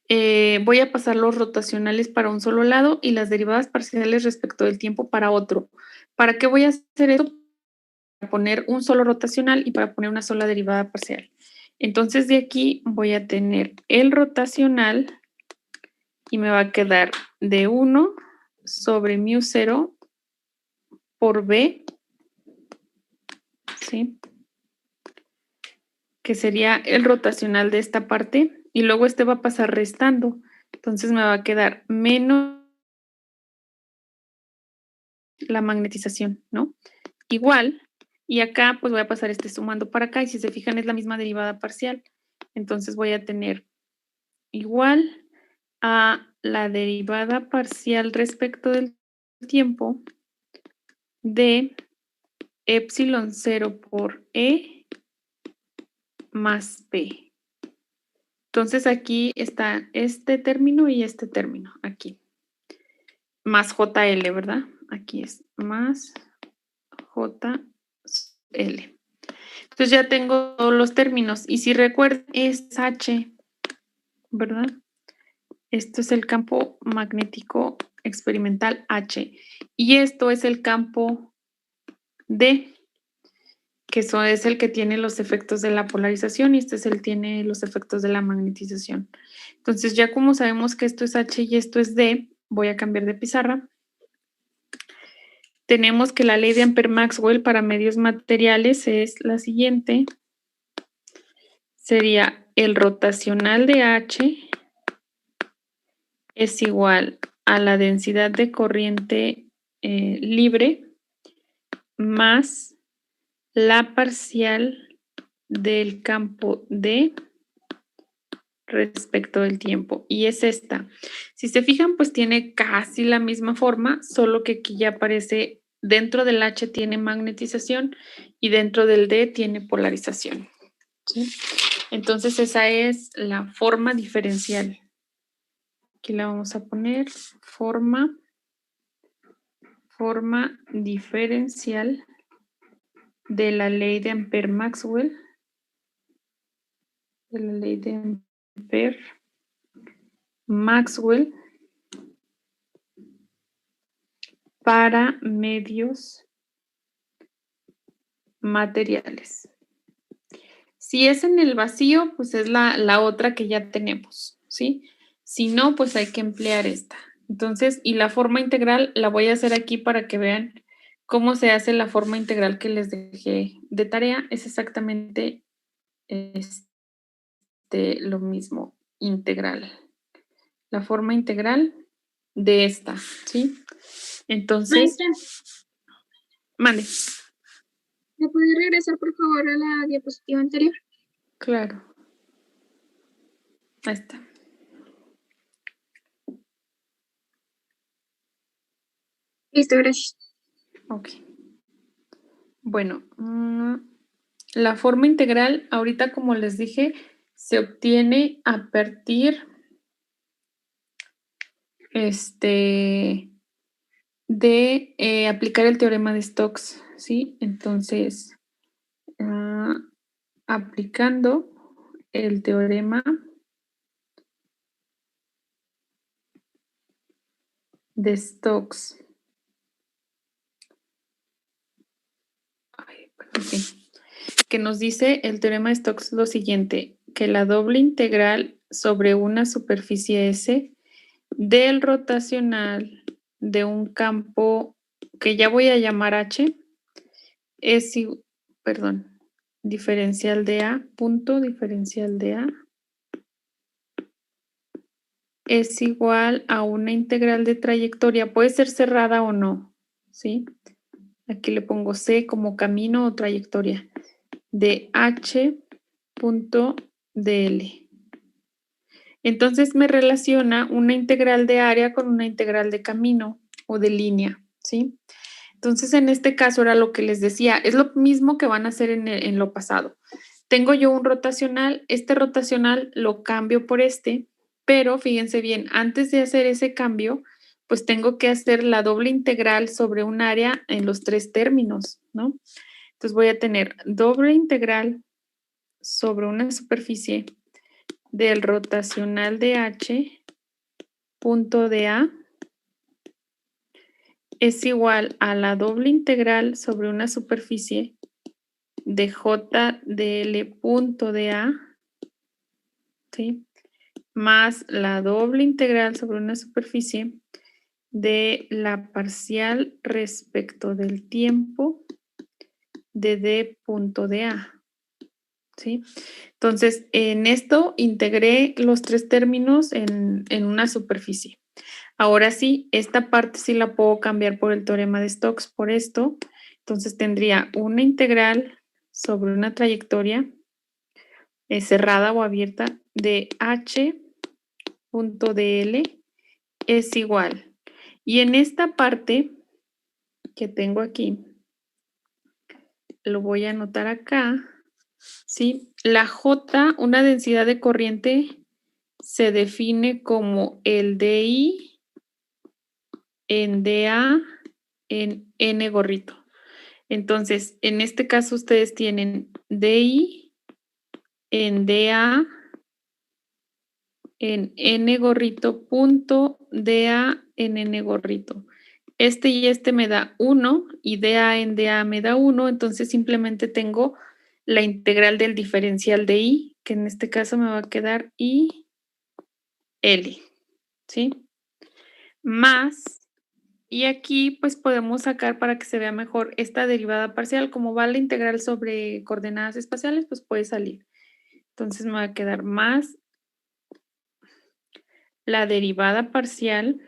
voy a pasar los rotacionales para un solo lado y las derivadas parciales respecto del tiempo para otro. ¿Para qué voy a hacer esto? Para poner un solo rotacional y para poner una sola derivada parcial. Entonces, de aquí voy a tener el rotacional y me va a quedar de 1 sobre μ0 por B, ¿sí? Que sería el rotacional de esta parte, y luego este va a pasar restando. Entonces me va a quedar menos la magnetización, ¿no? Igual, y acá pues voy a pasar este sumando para acá, y si se fijan es la misma derivada parcial. Entonces voy a tener igual a la derivada parcial respecto del tiempo de epsilon 0 por E más P. Entonces aquí está este término y este término, aquí. Más JL, ¿verdad? Aquí es más JL. Entonces ya tengo todos los términos. Y si recuerdan, es H, ¿verdad? Esto es el campo magnético experimental H. Y esto es el campo D, que eso es el que tiene los efectos de la polarización y este es el que tiene los efectos de la magnetización. Entonces, ya como sabemos que esto es H y esto es D, voy a cambiar de pizarra. Tenemos que la ley de Ampère-Maxwell para medios materiales es la siguiente. Sería el rotacional de H es igual a la densidad de corriente libre más la parcial del campo D respecto del tiempo. Y es esta. Si se fijan, pues tiene casi la misma forma, solo que aquí ya aparece, dentro del H tiene magnetización y dentro del D tiene polarización. ¿Sí? Entonces esa es la forma diferencial. Aquí la vamos a poner, forma diferencial de la ley de Ampère-Maxwell, de la ley de Ampère-Maxwell para medios materiales. Si es en el vacío, pues es la otra que ya tenemos, ¿sí? Si no, pues hay que emplear esta. Entonces, y la forma integral la voy a hacer aquí para que vean cómo se hace la forma integral que les dejé de tarea. Es exactamente lo mismo, integral. La forma integral de esta, ¿sí? Entonces, Maestra, mande. ¿me puede regresar por favor a la diapositiva anterior? Claro. Ahí está. Listo, gracias. Ok. Bueno, la forma integral, ahorita como les dije, se obtiene a partir de aplicar el teorema de Stokes, ¿sí? Entonces, aplicando el teorema de Stokes. Que nos dice el teorema de Stokes lo siguiente, que la doble integral sobre una superficie S del rotacional de un campo que ya voy a llamar H es, diferencial de A, punto diferencial de A, es igual a una integral de trayectoria, puede ser cerrada o no, ¿sí? Aquí le pongo C como camino o trayectoria, de H punto dl. Entonces me relaciona una integral de área con una integral de camino o de línea, ¿sí? Entonces en este caso era lo que les decía, es lo mismo que van a hacer en lo pasado. Tengo yo un rotacional, este rotacional lo cambio por este, pero fíjense bien, antes de hacer ese cambio, pues tengo que hacer la doble integral sobre un área en los tres términos, ¿no? Entonces voy a tener doble integral sobre una superficie del rotacional de H, punto de A, es igual a la doble integral sobre una superficie de J de L punto de A, ¿sí? Más la doble integral sobre una superficie de la parcial respecto del tiempo de D punto de A, ¿sí? Entonces, en esto integré los tres términos en una superficie. Ahora sí, esta parte sí la puedo cambiar por el teorema de Stokes, por esto. Entonces tendría una integral sobre una trayectoria cerrada o abierta de H punto dl es igual. Y en esta parte que tengo aquí, lo voy a anotar acá, ¿sí? La J, una densidad de corriente, se define como el DI en DA en N gorrito. Entonces, en este caso ustedes tienen DI en DA en N gorrito punto DA en N gorrito. Este y este me da 1 y DA en DA me da 1, entonces simplemente tengo la integral del diferencial de I, que en este caso me va a quedar I L, ¿sí? Más, y aquí pues podemos sacar para que se vea mejor esta derivada parcial, como va la integral sobre coordenadas espaciales, pues puede salir. Entonces me va a quedar más la derivada parcial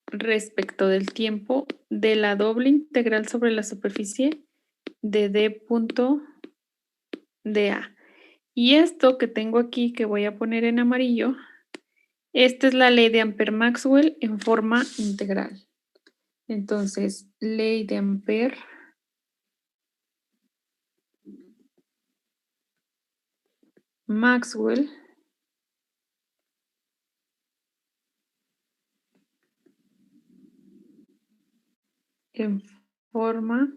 respecto del tiempo de la doble integral sobre la superficie de D punto dA. Y esto que tengo aquí, que voy a poner en amarillo, esta es la ley de Ampère-Maxwell en forma integral. Entonces, ley de Ampère-Maxwell en forma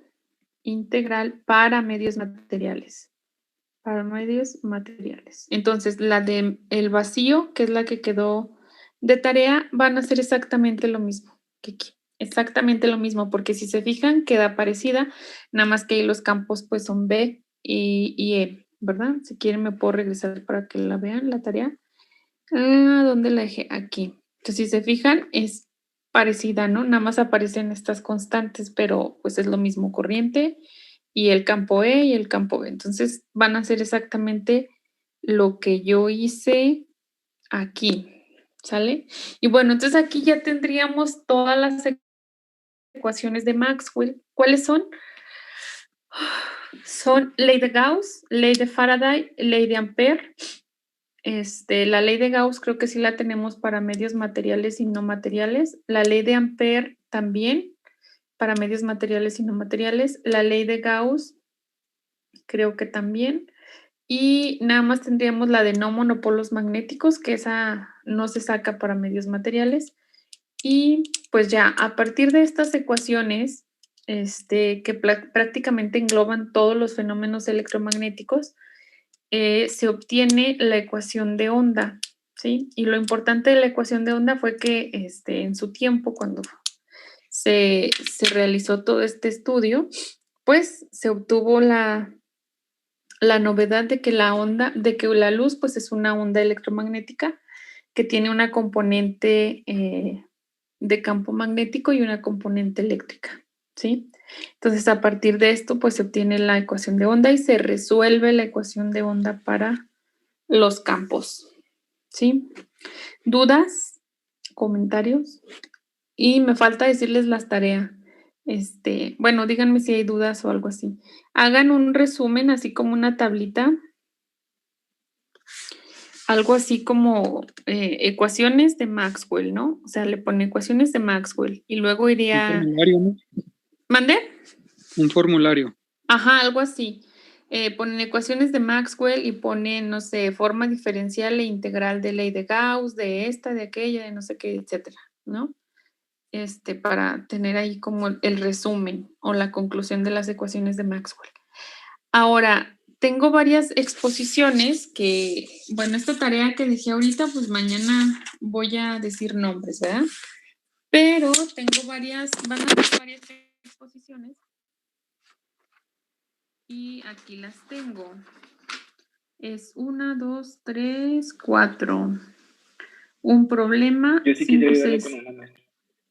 integral para medios materiales. Para medios materiales. Entonces, la de el vacío, que es la que quedó de tarea, van a ser exactamente lo mismo que aquí. Exactamente lo mismo, porque si se fijan, queda parecida, nada más que ahí los campos pues son B y E, ¿verdad? Si quieren me puedo regresar para que la vean, la tarea. ¿Dónde la dejé? Aquí. Entonces, si se fijan, es parecida, ¿no? Nada más aparecen estas constantes, pero pues es lo mismo, corriente y el campo E y el campo B. Entonces, van a ser exactamente lo que yo hice aquí, ¿sale? Y bueno, entonces aquí ya tendríamos todas las ecuaciones de Maxwell. ¿Cuáles son? son ley de Gauss, ley de Faraday, ley de Ampère. La ley de Gauss creo que sí la tenemos para medios materiales y no materiales. La ley de Ampère también para medios materiales y no materiales. La ley de Gauss creo que también. Y nada más tendríamos la de no monopolos magnéticos, que esa no se saca para medios materiales. Y pues ya, a partir de estas ecuaciones, que prácticamente engloban todos los fenómenos electromagnéticos, se obtiene la ecuación de onda, ¿sí? Y lo importante de la ecuación de onda fue que en su tiempo, cuando se realizó todo este estudio, pues se obtuvo la novedad de que la luz pues es una onda electromagnética que tiene una componente de campo magnético y una componente eléctrica, ¿sí? Entonces, a partir de esto, pues se obtiene la ecuación de onda y se resuelve la ecuación de onda para los campos, ¿sí? ¿Dudas? ¿Comentarios? Y me falta decirles las tareas. Bueno, díganme si hay dudas o algo así. Hagan un resumen, así como una tablita, algo así como ecuaciones de Maxwell, ¿no? O sea, le pone ecuaciones de Maxwell y luego Un iría... formulario, ¿no? ¿Mande? Un formulario. Ajá, algo así. Ponen ecuaciones de Maxwell y ponen, no sé, forma diferencial e integral de ley de Gauss, de esta, de aquella, de no sé qué, etcétera, ¿no? Para tener ahí como el resumen o la conclusión de las ecuaciones de Maxwell. Ahora, tengo varias exposiciones que, bueno, esta tarea que dejé ahorita, pues mañana voy a decir nombres, ¿verdad? Pero tengo van a haber varias exposiciones y aquí las tengo. Es 1, 2, 3, 4. Un problema, Yo sí 5, quisiera ayudarle 6. con una maestra.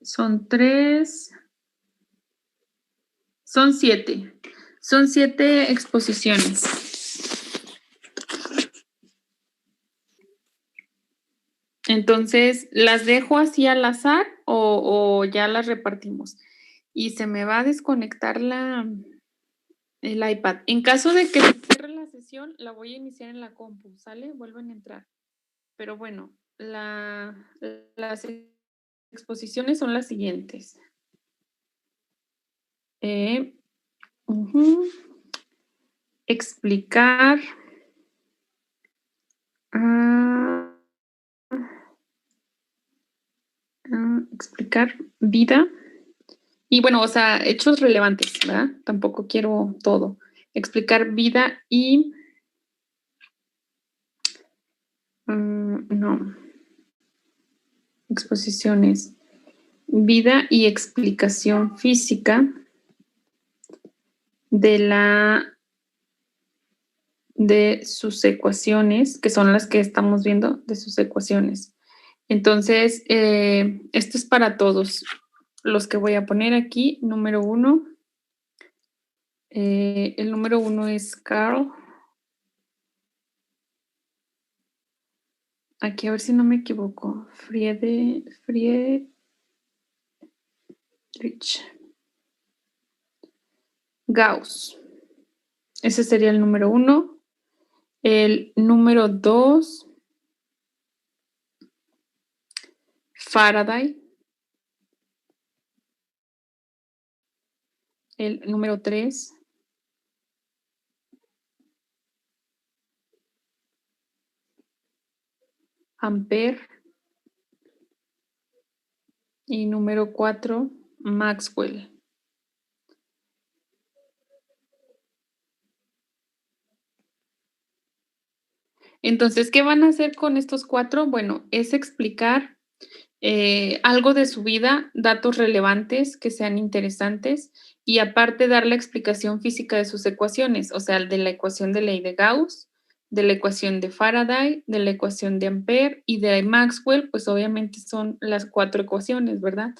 Son 3. Son 7. Son 7 exposiciones. Entonces, ¿las dejo así al azar o ya las repartimos? Y se me va a desconectar el iPad. En caso de que se cierre la sesión, la voy a iniciar en la compu, ¿sale? Vuelven a entrar. Pero bueno, las exposiciones son las siguientes. Explicar explicar vida y bueno, o sea, hechos relevantes, ¿verdad? Tampoco quiero todo. Explicar vida y no. Exposiciones. Vida y explicación física de sus ecuaciones, que son las que estamos viendo, de sus ecuaciones. Entonces, esto es para todos los que voy a poner aquí. Número 1. El número 1 es Carl. Aquí a ver si no me equivoco. Friedrich. Gauss. Ese sería el número 1. El número 2, Faraday. El número 3, Ampère. Y número 4, Maxwell. Entonces, ¿qué van a hacer con estos 4? Bueno, es explicar algo de su vida, datos relevantes que sean interesantes y aparte dar la explicación física de sus ecuaciones, o sea, de la ecuación de ley de Gauss, de la ecuación de Faraday, de la ecuación de Ampère y de Maxwell, pues obviamente son las 4 ecuaciones, ¿verdad?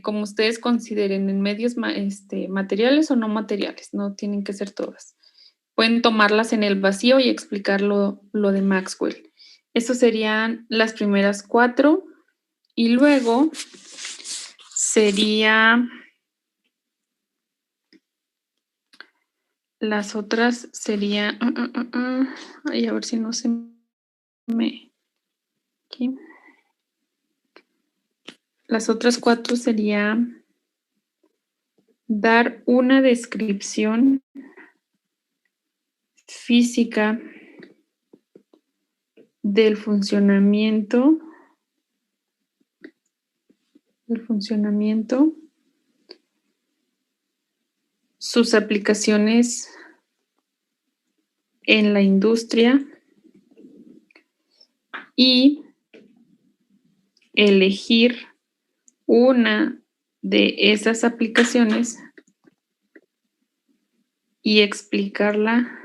Como ustedes consideren en medios materiales o no materiales, no tienen que ser todas. Pueden tomarlas en el vacío y explicar lo de Maxwell. Esas serían las primeras 4. Y luego sería las otras serían... Ay, a ver si no se me... Aquí. Las otras 4 serían dar una descripción física del funcionamiento, sus aplicaciones en la industria y elegir una de esas aplicaciones y explicarla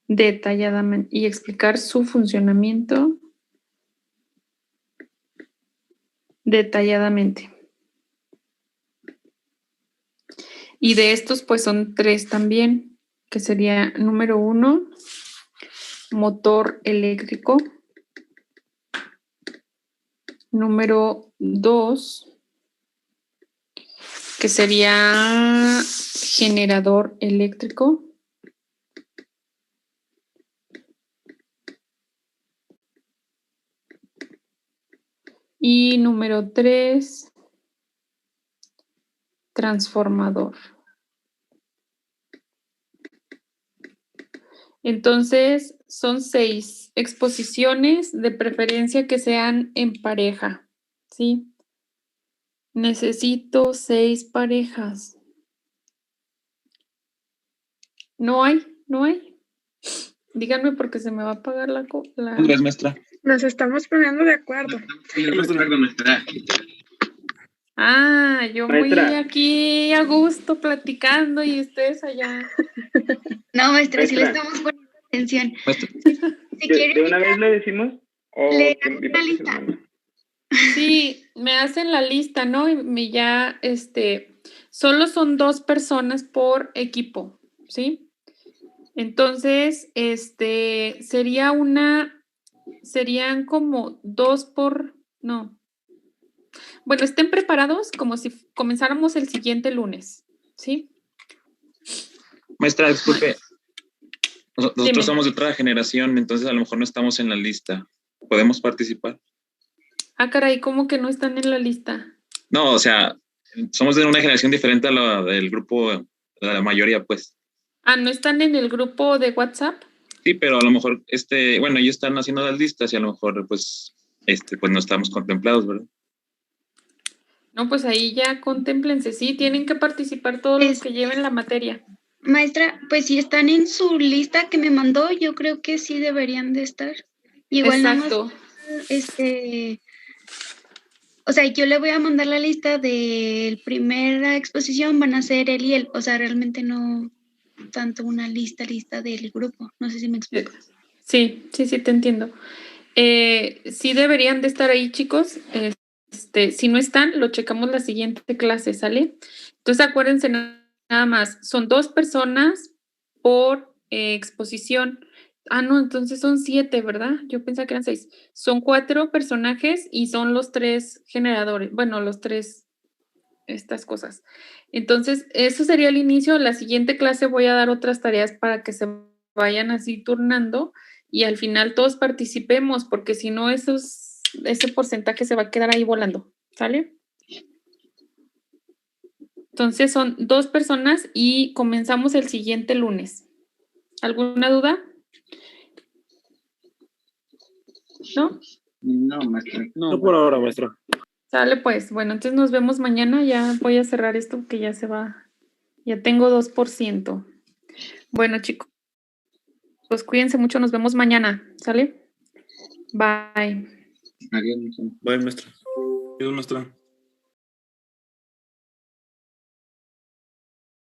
detalladamente y explicar su funcionamiento detalladamente. Y de estos, pues son 3 también, que sería número 1, motor eléctrico. Número 2, que sería generador eléctrico. Y número 3, transformador. Entonces, son 6 exposiciones, de preferencia que sean en pareja, ¿sí? Necesito 6 parejas. ¿No hay? Díganme porque se me va a apagar la... Andrés, maestra. Nos estamos poniendo de acuerdo. Ah, yo Maestra. muy aquí a gusto platicando y ustedes allá. No, maestra, sí le Maestra. estamos poniendo atención. Maestra. Si quiere, ¿De una vez le decimos? ¿O Le que hago mi una papá se lista. manda? Sí, me hacen la lista, ¿no? Y me ya, solo son 2 personas por equipo, ¿sí? Entonces, serían como 2 por, no. Bueno, estén preparados como si comenzáramos el siguiente lunes, ¿sí? Maestra, disculpe. Nosotros Dime. somos de otra generación, entonces a lo mejor no estamos en la lista. ¿Podemos participar? Ah, caray, ¿cómo que no están en la lista? No, o sea, somos de una generación diferente a la del grupo, la mayoría, pues. Ah, ¿no están en el grupo de WhatsApp? Sí, pero a lo mejor, bueno, ellos están haciendo las listas y a lo mejor, pues no estamos contemplados, ¿verdad? No, pues ahí ya contémplense, sí, tienen que participar todos los que lleven la materia. maestra, pues si están en su lista que me mandó, yo creo que sí deberían de estar. Igual nada más, Exacto. o sea, yo le voy a mandar la lista de primera exposición, van a ser él y él, o sea, realmente no tanto una lista del grupo, no sé si me explico. Sí, te entiendo. Sí deberían de estar ahí, chicos. Si no están, lo checamos la siguiente clase, ¿sale? Entonces acuérdense nada más, son 2 personas por exposición. Ah, no, entonces son 7, ¿verdad? Yo pensaba que eran 6. Son 4 personajes y son los 3 generadores. Bueno, los 3, estas cosas. Entonces, eso sería el inicio. La siguiente clase voy a dar otras tareas para que se vayan así turnando y al final todos participemos, porque si no, ese porcentaje se va a quedar ahí volando, ¿sale? Entonces, son 2 personas y comenzamos el siguiente lunes. ¿Alguna duda? ¿No? No, maestra. No, por ahora, maestra. Sale pues. Bueno, entonces nos vemos mañana. Ya voy a cerrar esto que ya se va. Ya tengo 2%. Bueno, chicos. Pues cuídense mucho. Nos vemos mañana. ¿Sale? Bye. Adiós, maestra. Bye, maestra. Adiós, maestra.